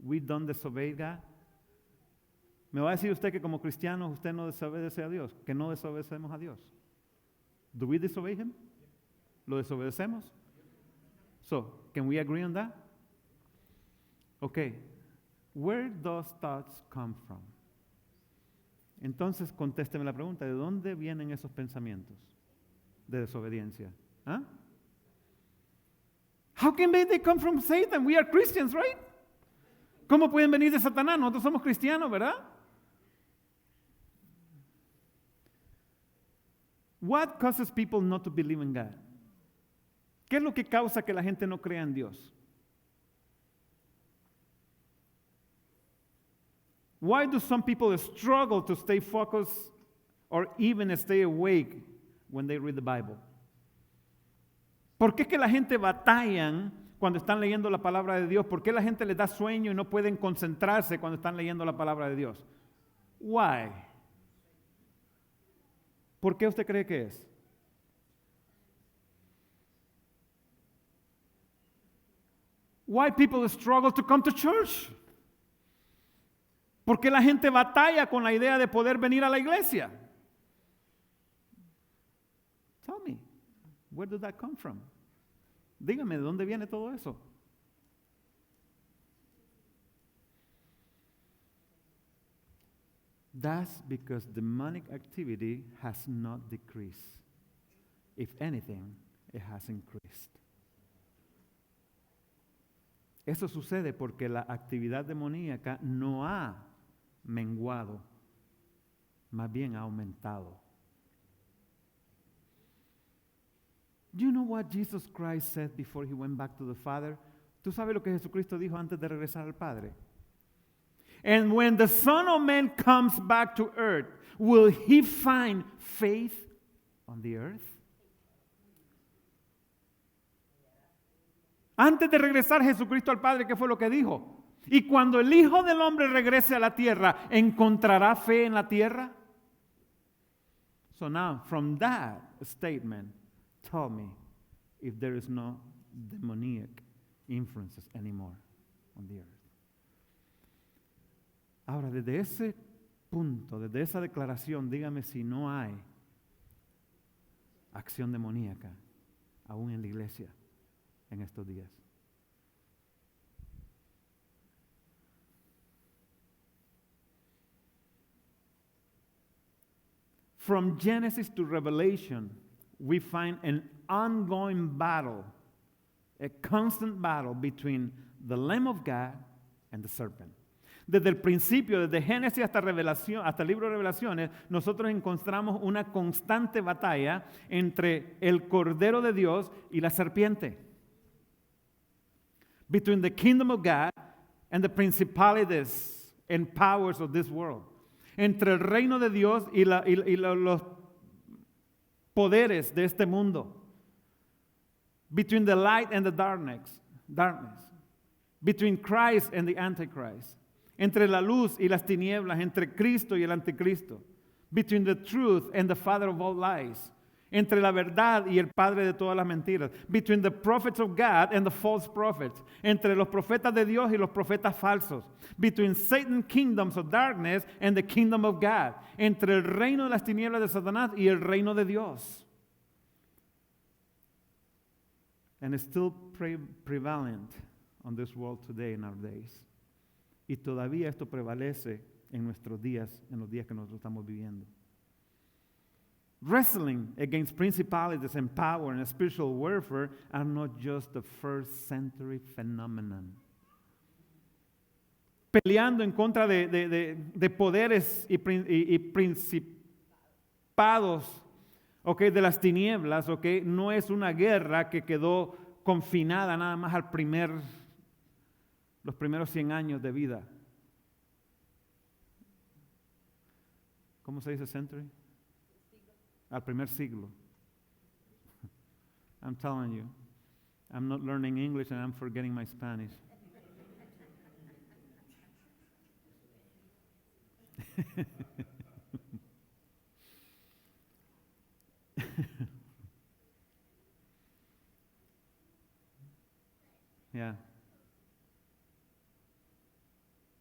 we don't disobey God? ¿Me va a decir usted que como cristianos usted no desobedece a Dios? ¿Que no desobedecemos a Dios? Do we disobey Him? ¿Lo desobedecemos? So, can we agree on that? Okay. Where those thoughts come from? Entonces, contésteme la pregunta, ¿de dónde vienen esos pensamientos de desobediencia? ¿Ah? How can they come from Satan? We are Christians, right? ¿Cómo pueden venir de Satanás? Nosotros somos cristianos, ¿verdad? What causes people not to believe in God? ¿Qué es lo que causa que la gente no crea en Dios? Why do some people struggle to stay focused or even stay awake when they read the Bible? ¿Por qué es que la gente batallan cuando están leyendo la palabra de Dios? ¿Por qué la gente les da sueño y no pueden concentrarse cuando están leyendo la palabra de Dios? Why? ¿Por qué usted cree que es? Why people struggle to come to church? ¿Por qué la gente batalla con la idea de poder venir a la iglesia? Tell me, where did that come from? Dígame, ¿de dónde viene todo eso? That's because demonic activity has not decreased. If anything, it has increased. Eso sucede porque la actividad demoníaca no ha menguado, más bien ha aumentado. Do you know what Jesus Christ said before he went back to the Father? ¿Tú sabes lo que Jesucristo dijo antes de regresar al Padre? And when the Son of Man comes back to earth, will he find faith on the earth? Antes de regresar Jesucristo al Padre, ¿qué fue lo que dijo? Y cuando el Hijo del Hombre regrese a la tierra, ¿encontrará fe en la tierra? So now, from that statement, tell me if there is no demoniac influences anymore on the earth. Ahora, desde ese punto, desde esa declaración, dígame si no hay acción demoníaca aún en la iglesia en estos días. From Genesis to Revelation, we find an ongoing battle, a constant battle between the Lamb of God and the serpent. Desde el principio, desde Génesis hasta Revelación, hasta el libro de Revelaciones, nosotros encontramos una constante batalla entre el Cordero de Dios y la serpiente. Between the kingdom of God and the principalities and powers of this world. Entre el reino de Dios y los poderes de este mundo. Between the light and the darkness. Between Christ and the Antichrist. Entre la luz y las tinieblas, entre Cristo y el anticristo. Between the truth and the father of all lies. entre la verdad y el padre de todas las mentiras. Between the prophets of God and the false prophets. Entre los profetas de Dios y los profetas falsos. Between Satan's kingdoms of darkness and the kingdom of God. Entre el reino de las tinieblas de Satanás y el reino de Dios. And it's still prevalent on this world today in our days. Y todavía esto prevalece en nuestros días, en los días que nosotros estamos viviendo. Wrestling against principalities and power and spiritual warfare are not just a first century phenomenon. Peleando en contra de poderes y principados, okay, de las tinieblas, okay, no es una guerra que quedó confinada nada más los primeros 100 años de vida. ¿Cómo se dice century? Al primer siglo. I'm telling you, I'm not learning English and I'm forgetting my Spanish. Yeah.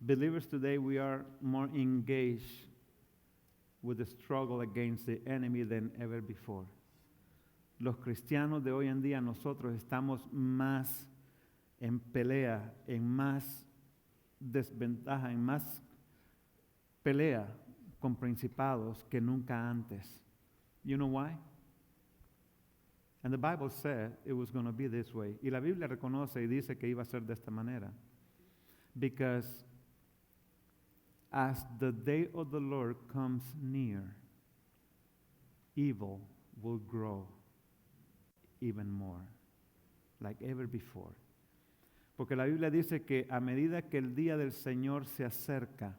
Believers today, we are more engaged with the struggle against the enemy than ever before. Los cristianos de hoy en día, nosotros estamos más en pelea, en más desventaja, en más pelea con principados que nunca antes. You know why? And the Bible said it was going to be this way. Y la Biblia reconoce y dice que iba a ser de esta manera. Because as the day of the Lord comes near, evil will grow even more, like ever before. Porque la Biblia dice que a medida que el día del Señor se acerca,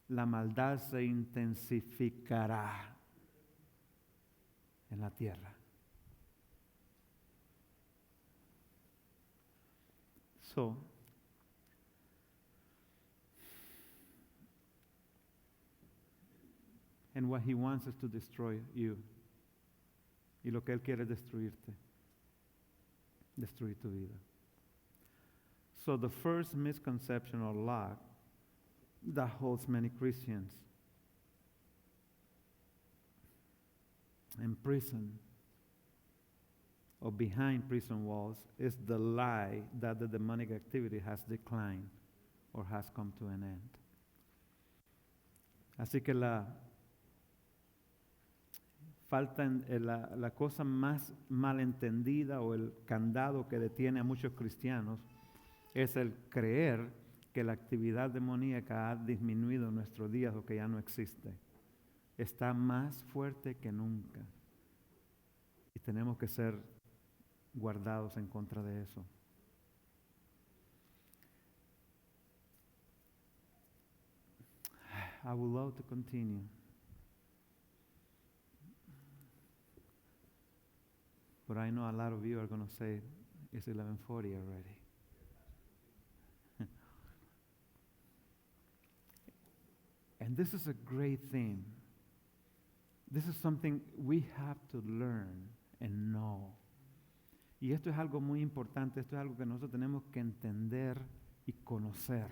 la maldad se intensificará en la tierra. So, and what he wants is to destroy you. Y lo que él quiere es destruirte. Destruir tu vida. So the first misconception or lie that holds many Christians in prison or behind prison walls is the lie that the demonic activity has declined or has come to an end. Así que la cosa más malentendida o el candado que detiene a muchos cristianos es el creer que la actividad demoníaca ha disminuido en nuestros días o que ya no existe. Está más fuerte que nunca. Y tenemos que ser guardados en contra de eso. I would love to continue. But I know a lot of you are going to say, it's 11:40 already. And this is a great thing. This is something we have to learn and know. Y esto es algo muy importante, esto es algo que nosotros tenemos que entender y conocer.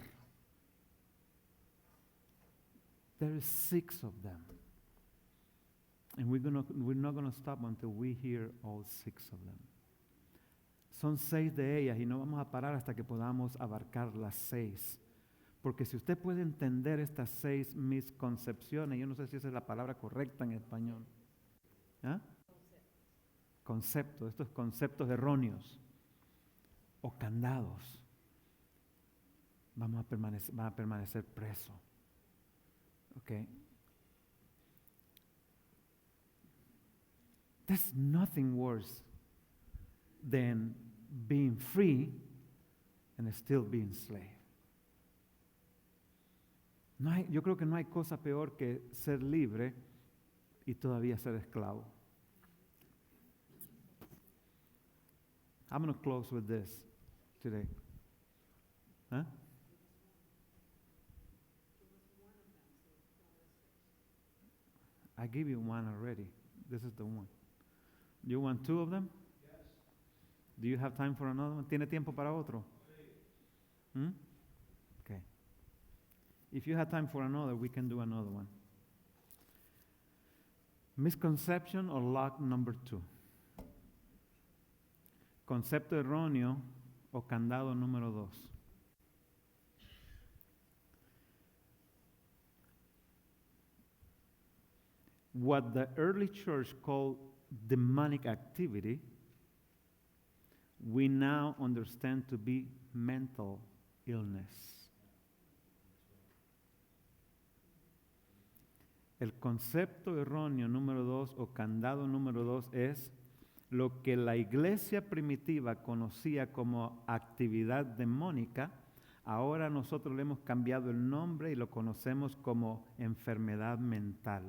There is 6 of them. And we're not going to stop until we hear all 6 of them. Son 6 de ellas y no vamos a parar hasta que podamos abarcar las 6. Porque si usted puede entender estas 6 misconcepciones, yo no sé si esa es la palabra correcta en español. ¿Ah? Conceptos, estos conceptos erróneos o candados, van a permanecer presos. Okay? There's nothing worse than being free and still being slave. Yo creo que no hay cosa peor que ser libre y todavía ser esclavo. I'm going to close with this today. Huh? I gave you one already. This is the one. You want two of them? Do you have time for another one? ¿Tiene tiempo para otro? Hmm? Okay. If you have time for another, we can do another one. Misconception or lock number 2. Concepto erróneo o candado número 2. What the early church called demonic activity, we now understand to be mental illness. El concepto erróneo número 2 o candado número 2 es lo que la iglesia primitiva conocía como actividad demónica. Ahora nosotros le hemos cambiado el nombre y lo conocemos como enfermedad mental.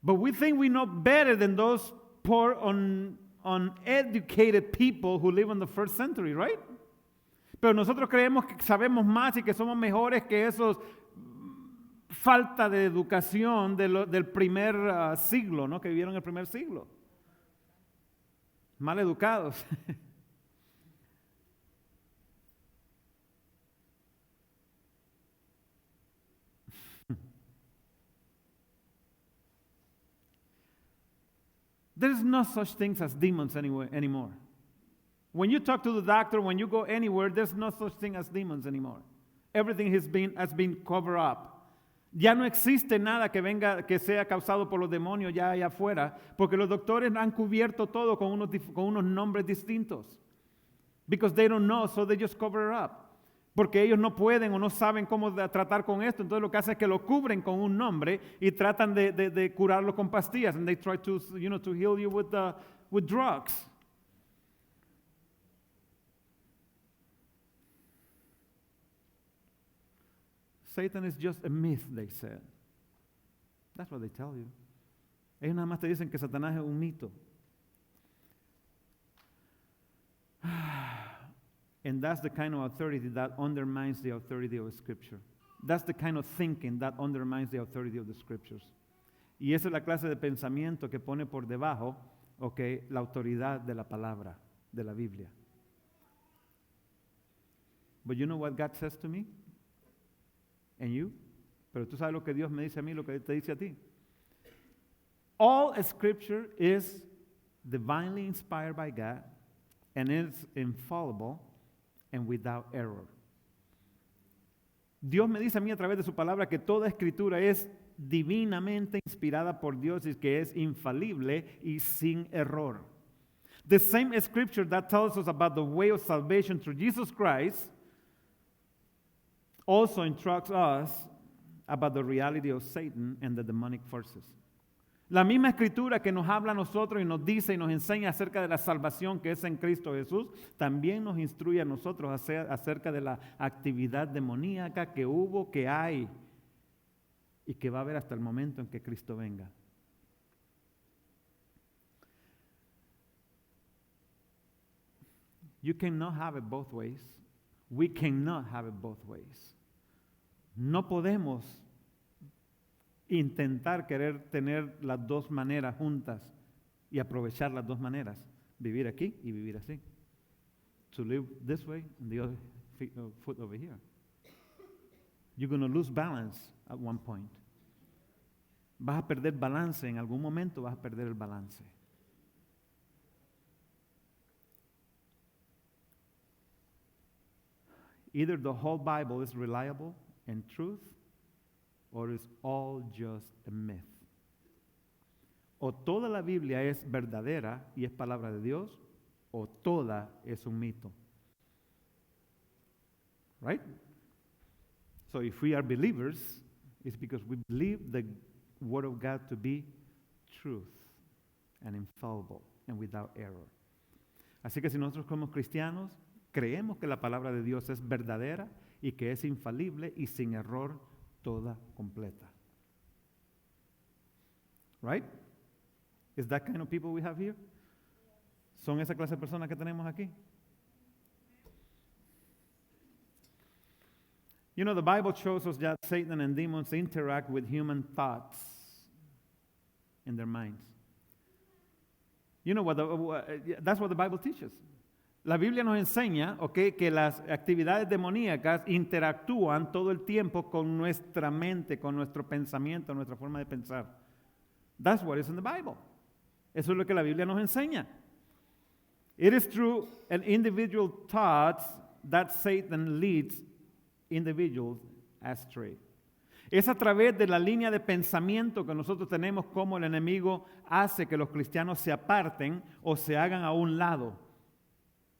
But we think we know better than those poor, uneducated people who live in the first century, right? Pero nosotros creemos que sabemos más y que somos mejores que esos falta de educación del primer siglo, ¿no? Que vivieron el primer siglo. Mal educados. There's no such things as demons anymore. When you talk to the doctor, when you go anywhere, there's no such thing as demons anymore. Everything has been covered up. Ya no existe nada que sea causado por los demonios ya allá afuera, porque los doctores han cubierto todo con unos nombres distintos. Because they don't know, so they just cover it up. Porque ellos no pueden o no saben cómo tratar con esto, entonces lo que hacen es que lo cubren con un nombre y tratan de curarlo con pastillas, and they try to heal you with drugs. Satan is just a myth, they said. That's what they tell you. Ellos nada más te dicen que Satanás es un mito. And that's the kind of authority that undermines the authority of Scripture. That's the kind of thinking that undermines the authority of the Scriptures. Y esa es la clase de pensamiento que pone por debajo, la autoridad de la palabra, de la Biblia. But you know what God says to me? And you? Pero tú sabes lo que Dios me dice a mí, lo que Él te dice a ti. All Scripture is divinely inspired by God and is infallible and without error. Dios me dice a mí a través de su palabra que toda escritura es divinamente inspirada por Dios y que es infalible y sin error. The same scripture that tells us about the way of salvation through Jesus Christ also instructs us about the reality of Satan and the demonic forces. La misma escritura que nos habla a nosotros y nos dice y nos enseña acerca de la salvación que es en Cristo Jesús, también nos instruye a nosotros acerca de la actividad demoníaca que hubo, que hay y que va a haber hasta el momento en que Cristo venga. You cannot have it both ways. We cannot have it both ways. No podemos intentar querer tener las dos maneras juntas y aprovechar las dos maneras, vivir aquí y vivir así. To live this way and the other foot over here. You're going to lose balance at one point. Vas a perder balance, en algún momento vas a perder el balance. Either the whole Bible is reliable and truth, or is all just a myth. O toda la Biblia es verdadera y es palabra de Dios, o toda es un mito. Right? So if we are believers, it's because we believe the Word of God to be truth and infallible and without error. Así que si nosotros como cristianos creemos que la palabra de Dios es verdadera y que es infalible y sin error toda completa. Right? Is that kind of people we have here? ¿Son esa clase de personas que tenemos aquí? You know, the Bible shows us that Satan and demons interact with human thoughts in their minds. You know that's what the Bible teaches. La Biblia nos enseña, okay, que las actividades demoníacas interactúan todo el tiempo con nuestra mente, con nuestro pensamiento, nuestra forma de pensar. That's what is in the Bible. Eso es lo que la Biblia nos enseña. It is through an individual thoughts that Satan leads individuals astray. Es a través de la línea de pensamiento que nosotros tenemos como el enemigo hace que los cristianos se aparten o se hagan a un lado.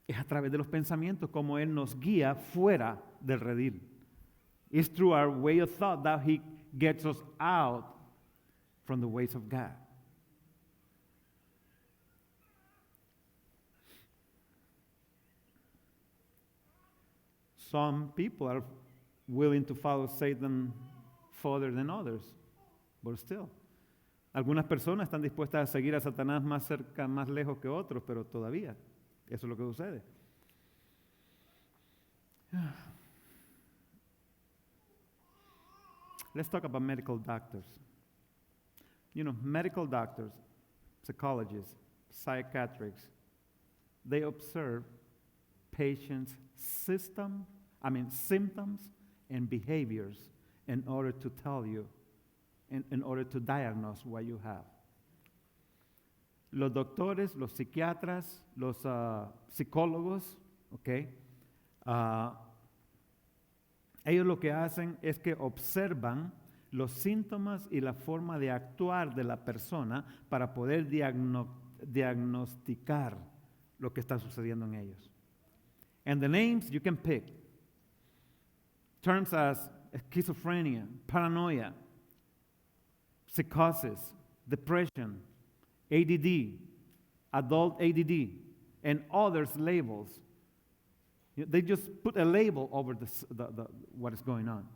Es a través de los pensamientos como Él nos guía fuera del redil. It's through our way of thought that He gets us out from the ways of God. Some people are willing to follow Satan further than others, but still. Algunas personas están dispuestas a seguir a Satanás más cerca, más lejos que otros, pero todavía eso es lo que sucede. Let's talk about medical doctors. You know, medical doctors, psychologists, psychiatrists, they observe patients' symptoms and behaviors in order to tell you, in order to diagnose what you have. Los doctores, los psiquiatras, los psicólogos, okay, ellos lo que hacen es que observan los síntomas y la forma de actuar de la persona para poder diagnosticar lo que está sucediendo en ellos. And the names you can pick. Terms as schizophrenia, paranoia, psychosis, depression, ADD, adult ADD, and others labels. They just put a label over what is going on.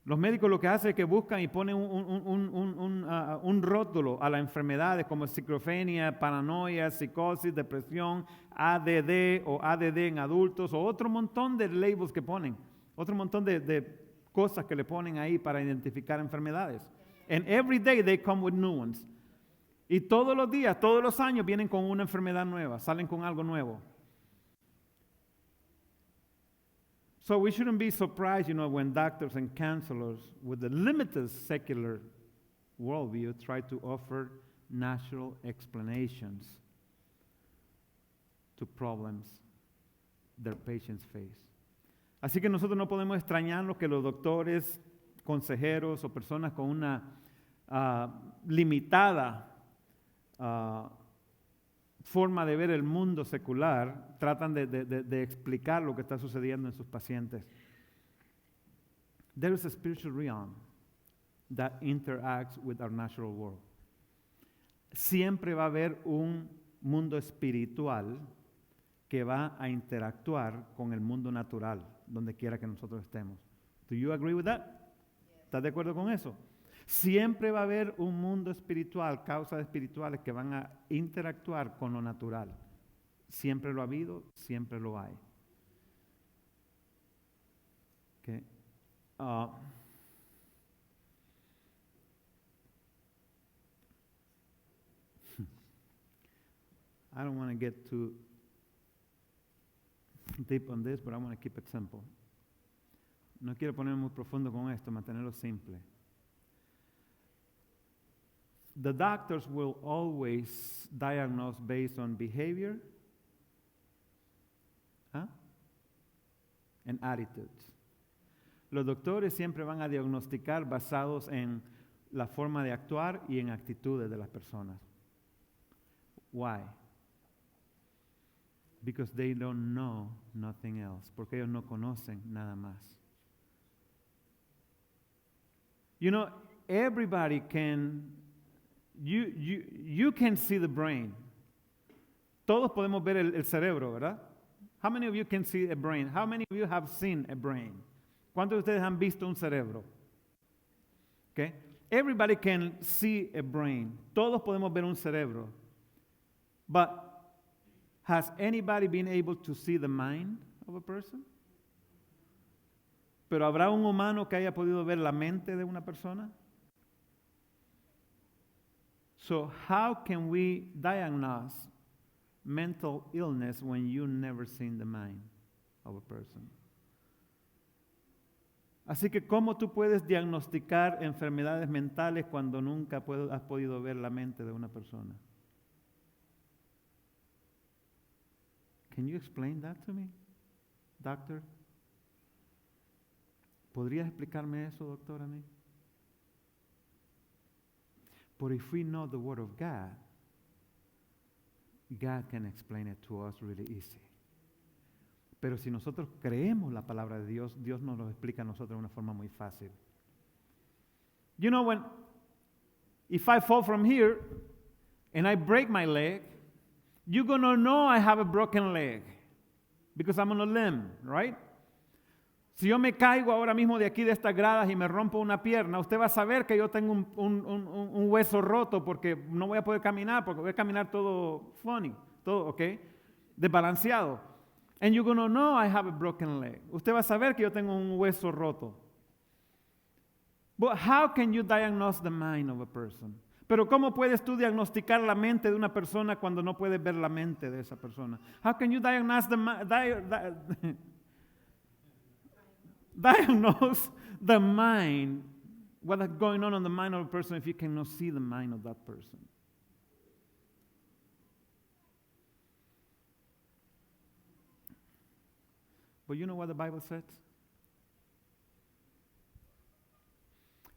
Los médicos lo que hacen es que buscan y ponen un rótulo a las enfermedades como esquizofrenia, paranoia, psicosis, depresión, ADD o ADD en adultos, o otro montón de labels que ponen, otro montón de cosas que le ponen ahí para identificar enfermedades. And every day they come with new ones. Y todos los días, todos los años vienen con una enfermedad nueva, salen con algo nuevo. So we shouldn't be surprised, when doctors and counselors with the limited secular worldview try to offer natural explanations to problems their patients face. Así que nosotros no podemos extrañarnos que los doctores, consejeros o personas con una limitada forma de ver el mundo secular tratan de explicar lo que está sucediendo en sus pacientes. There is a spiritual realm that interacts with our natural world. Siempre va a haber un mundo espiritual que va a interactuar con el mundo natural, donde quiera que nosotros estemos. Do you agree with that? ¿Estás de acuerdo con eso? Siempre va a haber un mundo espiritual, causas espirituales que van a interactuar con lo natural. Siempre lo ha habido, siempre lo hay. Okay. I don't want to get too deep on this, but I want to keep it simple. No quiero ponerme muy profundo con esto, mantenerlo simple. The doctors will always diagnose based on behavior and attitudes. Los doctores siempre van a diagnosticar basados en la forma de actuar y en actitudes de las personas. Why? Because they don't know nothing else. Porque ellos no conocen nada más. Everybody can. You can see the brain. Todos podemos ver el cerebro, ¿verdad? How many of you can see a brain? How many of you have seen a brain? ¿Cuántos de ustedes han visto un cerebro? Okay? Everybody can see a brain. Todos podemos ver un cerebro. But has anybody been able to see the mind of a person? Pero ¿habrá un humano que haya podido ver la mente de una persona? So how can we diagnose mental illness when you never seen the mind of a person? Así que ¿cómo tú puedes diagnosticar enfermedades mentales cuando nunca has podido ver la mente de una persona? Can you explain that to me, doctor? ¿Podrías explicarme eso, doctor, a mí? But if we know the Word of God, God can explain it to us really easy. Pero si nosotros creemos la palabra de Dios, Dios nos lo explica a nosotros de una forma muy fácil. You know, if I fall from here and I break my leg, you're going to know I have a broken leg because I'm on a limb, right? Si yo me caigo ahora mismo de aquí de estas gradas y me rompo una pierna, usted va a saber que yo tengo un hueso roto porque no voy a poder caminar, porque voy a caminar todo funny, todo, ¿ok? Desbalanceado. And you're going to know I have a broken leg. Usted va a saber que yo tengo un hueso roto. But how can you diagnose the mind of a person? Pero ¿cómo puedes tú diagnosticar la mente de una persona cuando no puedes ver la mente de esa persona? How can you diagnose the mind, what is going on in the mind of a person if you cannot see the mind of that person? But you know what the Bible says?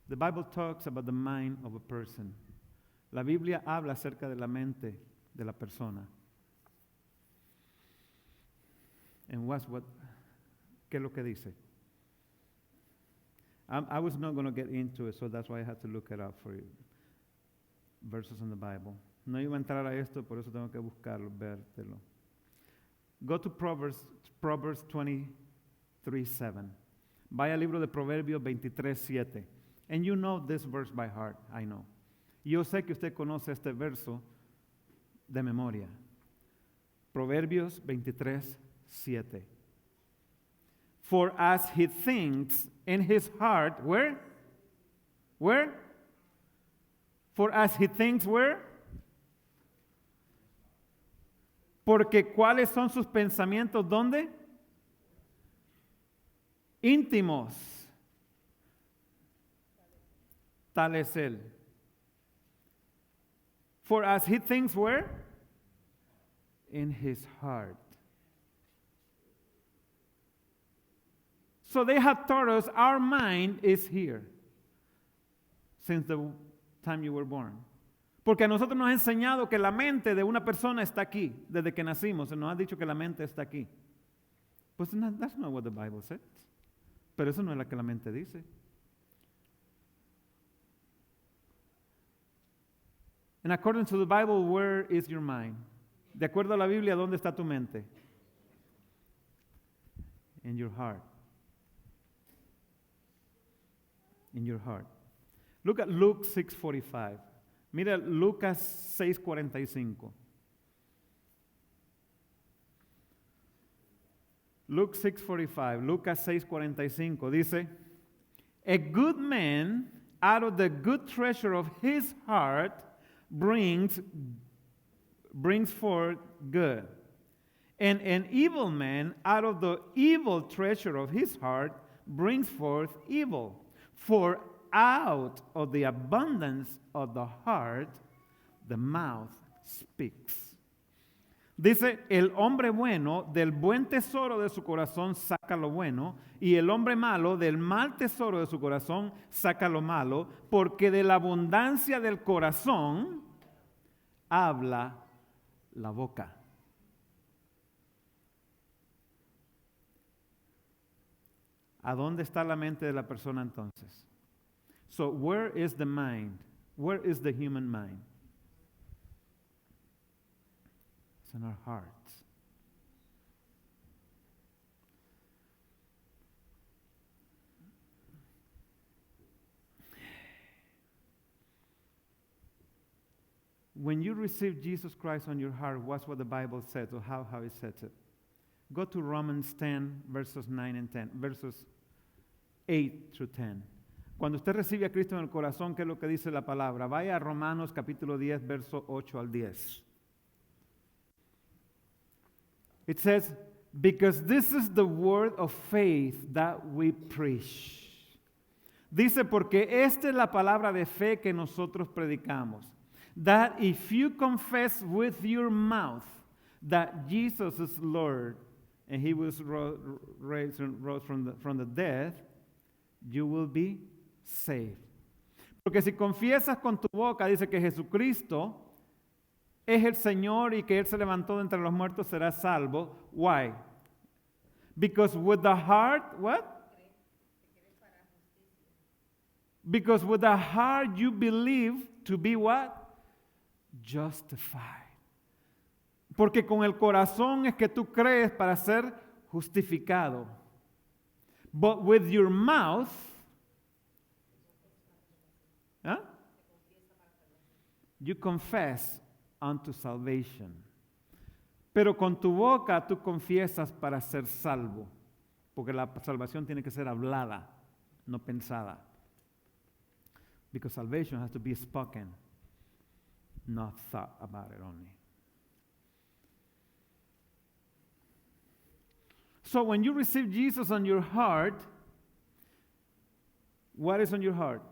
The Bible talks about the mind of a person. La Biblia habla acerca de la mente de la persona. And ¿qué es lo que dice? I was not going to get into it, so that's why I had to look it up for you. Verses in the Bible. No iba a entrar a esto, por eso tengo que buscarlo, vértelo. Go to Proverbs 23:7. Vaya al libro de Proverbios 23:7. And you know this verse by heart, I know. Yo sé que usted conoce este verso de memoria. Proverbios 23:7. For as he thinks in his heart, where? Where? For as he thinks, where? Porque ¿cuáles son sus pensamientos? ¿Dónde? Íntimos. Tal es él. For as he thinks, where? In his heart. So they have taught us our mind is here since the time you were born. Porque a nosotros nos ha enseñado que la mente de una persona está aquí desde que nacimos. Se nos ha dicho que la mente está aquí. Pues that's not what the Bible says. Pero eso no es lo que la mente dice. And according to the Bible, where is your mind? De acuerdo a la Biblia, ¿dónde está tu mente? In your heart. In your heart. Look at Luke 6:45. Mira Lucas 6:45. Luke 6:45. Lucas 6:45 dice, a good man out of the good treasure of his heart brings forth good. And an evil man out of the evil treasure of his heart brings forth evil. For out of the abundance of the heart, the mouth speaks. Dice, el hombre bueno del buen tesoro de su corazón saca lo bueno, y el hombre malo del mal tesoro de su corazón saca lo malo, porque de la abundancia del corazón habla la boca. ¿A dónde está la mente de la persona entonces? So, where is the mind? Where is the human mind? It's in our hearts. When you receive Jesus Christ on your heart, what's what the Bible says, or how it says it? Go to Romans 10, verses 9 and 10. 8 through 10. Cuando usted recibe a Cristo en el corazón, ¿qué es lo que dice la palabra? Vaya a Romanos capítulo 10, verso 8 al 10. It says, because this is the word of faith that we preach. Dice, porque esta es la palabra de fe que nosotros predicamos. That if you confess with your mouth that Jesus is Lord and He was raised from the dead, you will be saved. Porque si confiesas con tu boca, dice que Jesucristo es el Señor y que Él se levantó de entre los muertos, serás salvo. Why? Because with the heart, what? Because with the heart you believe to be what? Justified. Porque con el corazón es que tú crees para ser justificado. But with your mouth, ¿eh? You confess unto salvation. Pero con tu boca tú confiesas para ser salvo. Porque la salvación tiene que ser hablada, no pensada. Because salvation has to be spoken, not thought about it only. So when you receive Jesus on your heart, what is on your heart?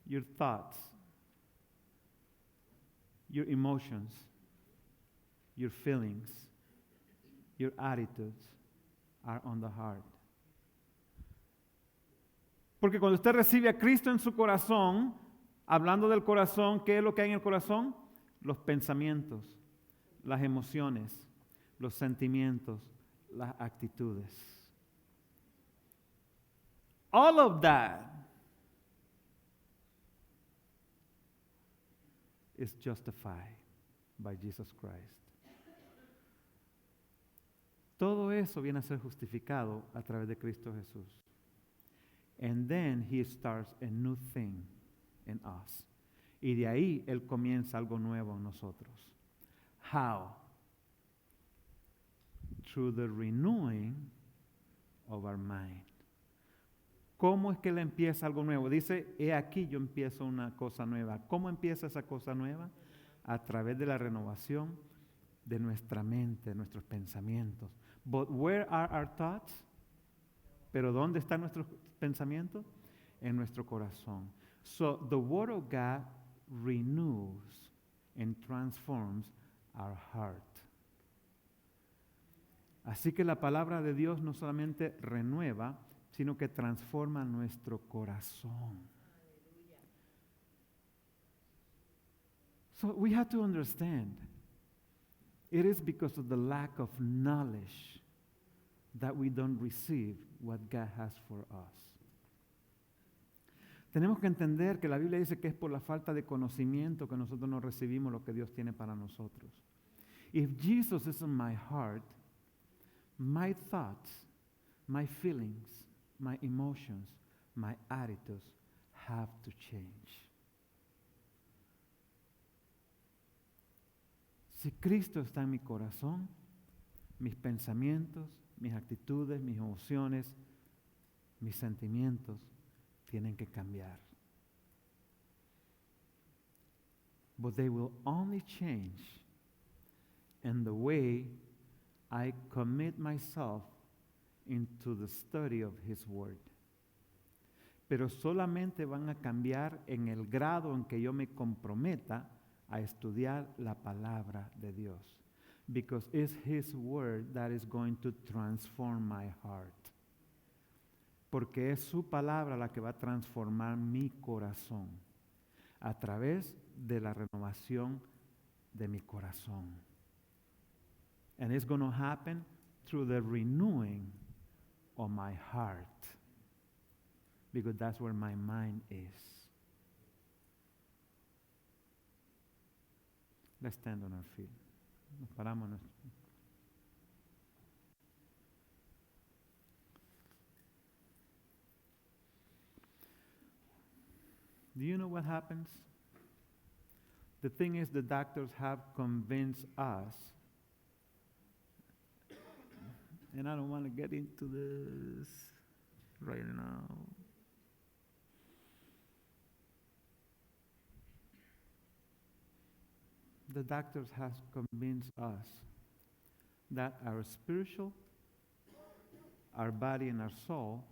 Your thoughts, your emotions, your feelings, your attitudes are on the heart. Porque cuando usted recibe a Cristo en su corazón, hablando del corazón, ¿qué es lo que hay en el corazón? Los pensamientos, las emociones, los sentimientos, las actitudes. All of that is justified by Jesus Christ. Todo eso viene a ser justificado a través de Cristo Jesús. And then He starts a new thing in us. Y de ahí Él comienza algo nuevo en nosotros. How? Through the renewing of our mind. ¿Cómo es que Él empieza algo nuevo? Dice, he aquí yo empiezo una cosa nueva. ¿Cómo empieza esa cosa nueva? A través de la renovación de nuestra mente, de nuestros pensamientos. But where are our thoughts? ¿Pero dónde están nuestros pensamientos? En nuestro corazón. So the Word of God renews and transforms our heart. Así que la palabra de Dios no solamente renueva, sino que transforma nuestro corazón. So we have to understand, it is because of the lack of knowledge that we don't receive what God has for us. Tenemos que entender que la Biblia dice que es por la falta de conocimiento que nosotros no recibimos lo que Dios tiene para nosotros. If Jesus is in my heart, my thoughts, my feelings, my emotions, my attitudes have to change. Si Cristo está en mi corazón, mis pensamientos, mis actitudes, mis emociones, mis sentimientos tienen que cambiar. But they will only change in the way I commit myself into the study of His Word. Pero solamente van a cambiar en el grado en que yo me comprometa a estudiar la palabra de Dios. Because it's His Word that is going to transform my heart. Porque es su palabra la que va a transformar mi corazón a través de la renovación de mi corazón. And it's going to happen through the renewing of my heart. Because that's where my mind is. Let's stand on our feet. Nos paramos. Do you know what happens? The thing is, the doctors have convinced us, And I don't want to get into this right now. The doctors have convinced us that our spiritual, our body, and our soul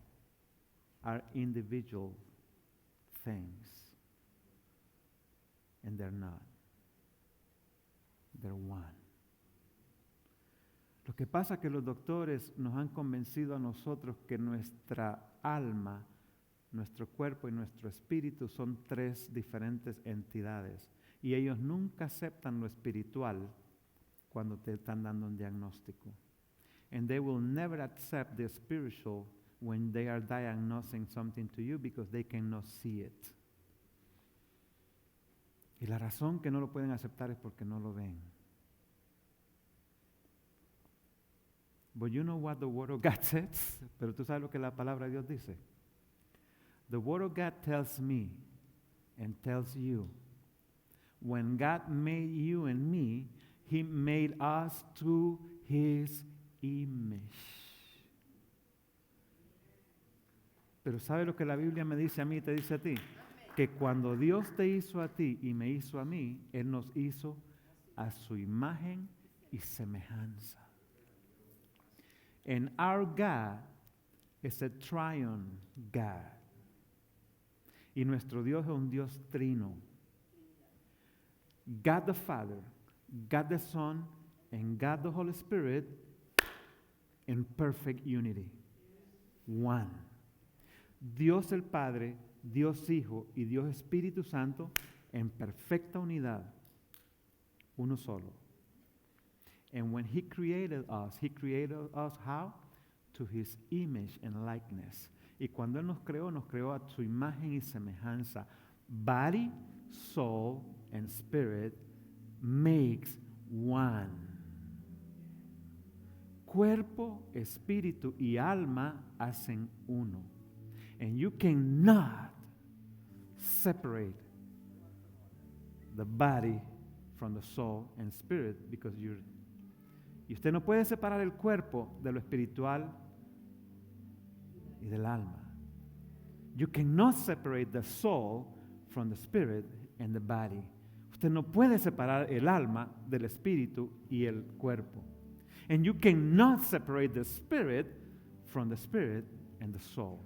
are individual things. And they're not. They're one. Lo que pasa es que los doctores nos han convencido a nosotros que nuestra alma, nuestro cuerpo y nuestro espíritu son tres diferentes entidades. Y ellos nunca aceptan lo espiritual cuando te están dando un diagnóstico. And they will never accept the spiritual when they are diagnosing something to you because they cannot see it. Y la razón que no lo pueden aceptar es porque no lo ven. But you know what the Word of God says? Pero tú sabes lo que la palabra de Dios dice. The Word of God tells me and tells you, when God made you and me, He made us to His image. Pero ¿sabe lo que la Biblia me dice a mí y te dice a ti? Que cuando Dios te hizo a ti y me hizo a mí, Él nos hizo a su imagen y semejanza. And our God is a triune God. Y nuestro Dios es un Dios trino. God the Father, God the Son, and God the Holy Spirit in perfect unity. One. Dios el Padre, Dios Hijo y Dios Espíritu Santo en perfecta unidad. Uno solo. And when He created us how? To His image and likeness. Y cuando Él nos creó a su imagen y semejanza. Body, soul, and spirit makes one. Cuerpo, espíritu y alma hacen uno. And you cannot separate the body from the soul and spirit because y usted no puede separar el cuerpo de lo espiritual y del alma. You cannot separate the soul from the spirit and the body. Usted no puede separar el alma del espíritu y el cuerpo. And you cannot separate the spirit from the spirit and the soul.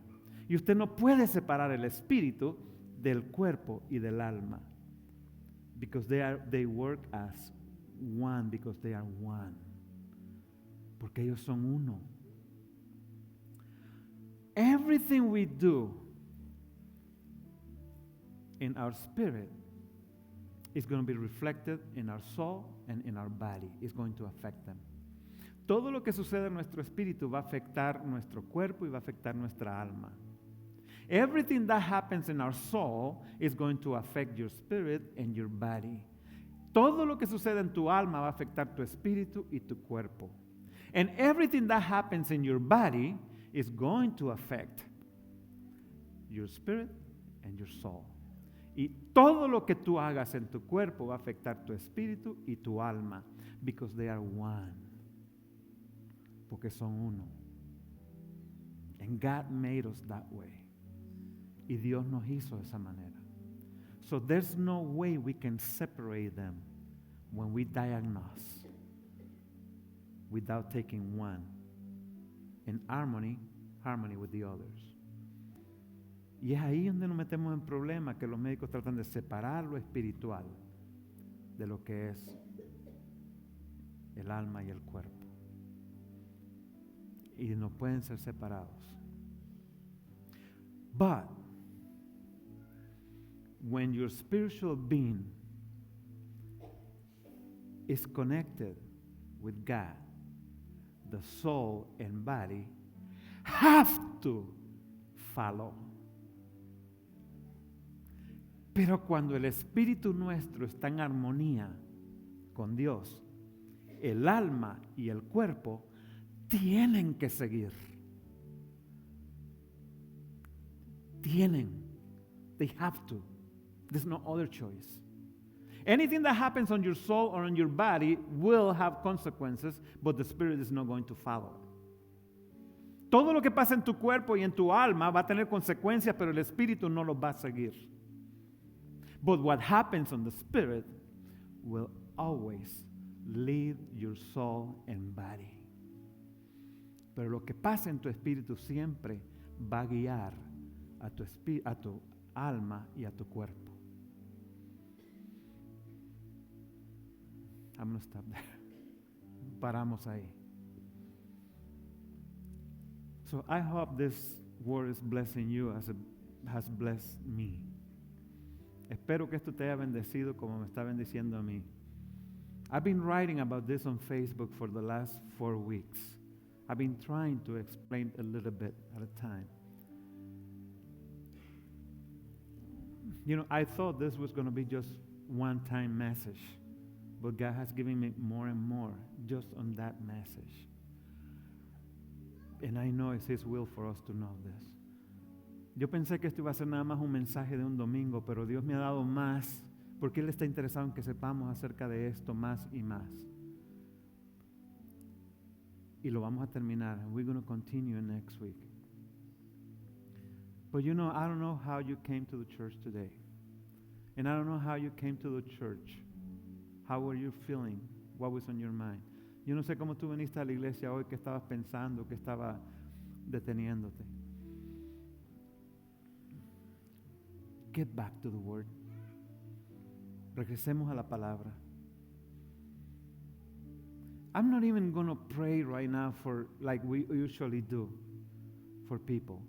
Y usted no puede separar el espíritu del cuerpo y del alma. Because they work as one, because they are one. Porque ellos son uno. Everything we do in our spirit is going to be reflected in our soul and in our body. It's going to affect them. Todo lo que sucede en nuestro espíritu va a afectar nuestro cuerpo y va a afectar nuestra alma. Everything that happens in our soul is going to affect your spirit and your body. Todo lo que sucede en tu alma va a afectar tu espíritu y tu cuerpo. And everything that happens in your body is going to affect your spirit and your soul. Y todo lo que tú hagas en tu cuerpo va a afectar tu espíritu y tu alma. Because they are one. Porque son uno. And God made us that way. Y Dios nos hizo de esa manera. So there's no way we can separate them when we diagnose without taking one in harmony with the others. Y es ahí donde nos metemos en problemas, que los médicos tratan de separar lo espiritual de lo que es el alma y el cuerpo. Y no pueden ser separados. But when your spiritual being is connected with God, the soul and body have to follow. Pero cuando el espíritu nuestro está en armonía con Dios, el alma y el cuerpo tienen que seguir. Tienen. They have to. There's no other choice. Anything that happens on your soul or on your body will have consequences, but the spirit is not going to follow. Todo lo que pasa en tu cuerpo y en tu alma va a tener consecuencias, pero el espíritu no los va a seguir. But what happens on the spirit will always lead your soul and body. Pero lo que pasa en tu espíritu siempre va a guiar a tu alma y a tu cuerpo. I'm going to stop there. Paramos ahí. So I hope this word is blessing you as it has blessed me. Espero que esto te haya bendecido como me está bendiciendo a mí. I've been writing about this on Facebook for the last 4 weeks. I've been trying to explain a little bit at a time. You know, I thought this was going to be just one-time message, but God has given me more and more just on that message. And I know it's His will for us to know this. Yo pensé que esto iba a ser nada más un mensaje de un domingo, pero Dios me ha dado más, porque Él está interesado en que sepamos acerca de esto más y más. Y lo vamos a terminar. And we're going to continue next week. But you know, I don't know how you came to the church today. And I don't know how you came to the church. How were you feeling? What was on your mind? Yo no sé cómo tú viniste a la iglesia hoy, qué estabas pensando, qué estaba deteniéndote. Get back to the word. Regresemos a la palabra. I'm not even going to pray right now for like we usually do for people.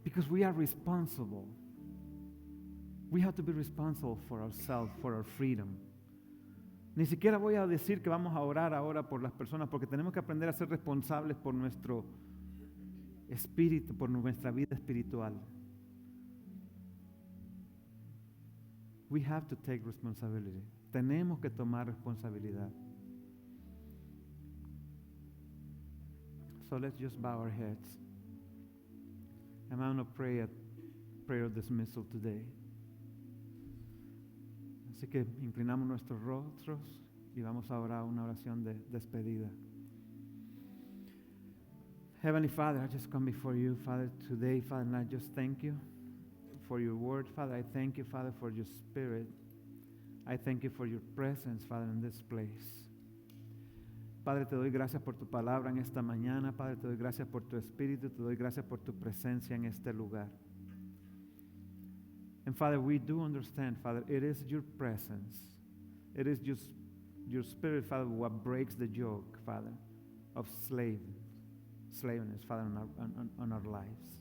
Because we are responsible. We have to be responsible for ourselves, for our freedom. Ni siquiera voy a decir que vamos a orar ahora por las personas, porque tenemos que aprender a ser responsables por nuestro espíritu, por nuestra vida espiritual. We have to take responsibility. Tenemos que tomar responsabilidad. So let's just bow our heads. And I'm going to pray a prayer of dismissal today. Así que inclinamos nuestros rostros y vamos a orar una oración de despedida. Heavenly Father, I just come before you, Father, today, Father, and I just thank you for your word, Father. I thank you, Father, for your spirit. I thank you for your presence, Father, in this place. Padre, te doy gracias por tu palabra en esta mañana. Padre, te doy gracias por tu espíritu. Te doy gracias por tu presencia en este lugar. And Father, we do understand, Father, it is your presence. It is just your spirit, Father, what breaks the yoke, Father, of slaveness, Father, on our lives.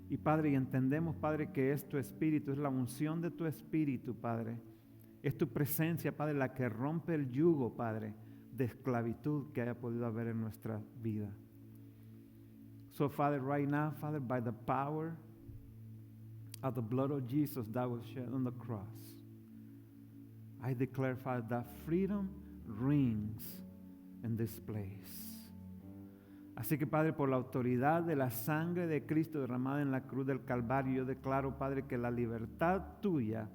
Y Padre, y entendemos, Padre, que es tu espíritu, es la unción de tu espíritu, Padre. Es tu presencia, Padre, la que rompe el yugo, Padre, de esclavitud que haya podido haber en nuestra vida. So, Father, right now, Father, by the power of the blood of Jesus that was shed on the cross, I declare, Father, that freedom reigns in this place. Así que, Padre, por la autoridad de la sangre de Cristo derramada en la cruz del Calvario, yo declaro, Padre, que la libertad tuya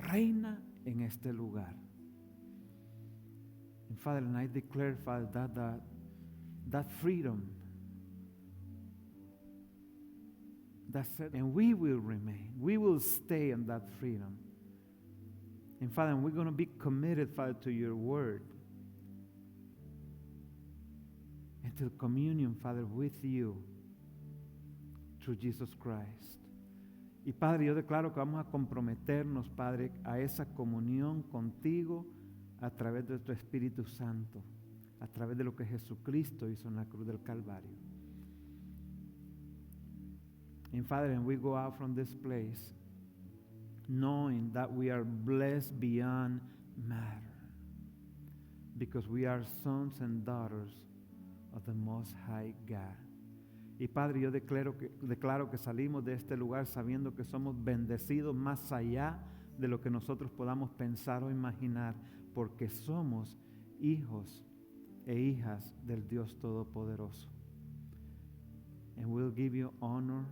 reina en este lugar. And Father, and I declare, Father, that freedom, that's it, and we will remain. We will stay in that freedom. And Father, and we're going to be committed, Father, to your word and to communion, Father, with you through Jesus Christ. Y Padre, yo declaro que vamos a comprometernos, Padre, a esa comunión contigo a través de tu Espíritu Santo, a través de lo que Jesucristo hizo en la cruz del Calvario. And Father, and we go out from this place knowing that we are blessed beyond matter, because we are sons and daughters of the Most High God. Y Padre, yo declaro que salimos de este lugar sabiendo que somos bendecidos más allá de lo que nosotros podamos pensar o imaginar, porque somos hijos e hijas del Dios Todopoderoso. And we'll give you honor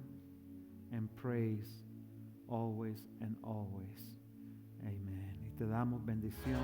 and praise always and always. Amen. Y te damos bendición.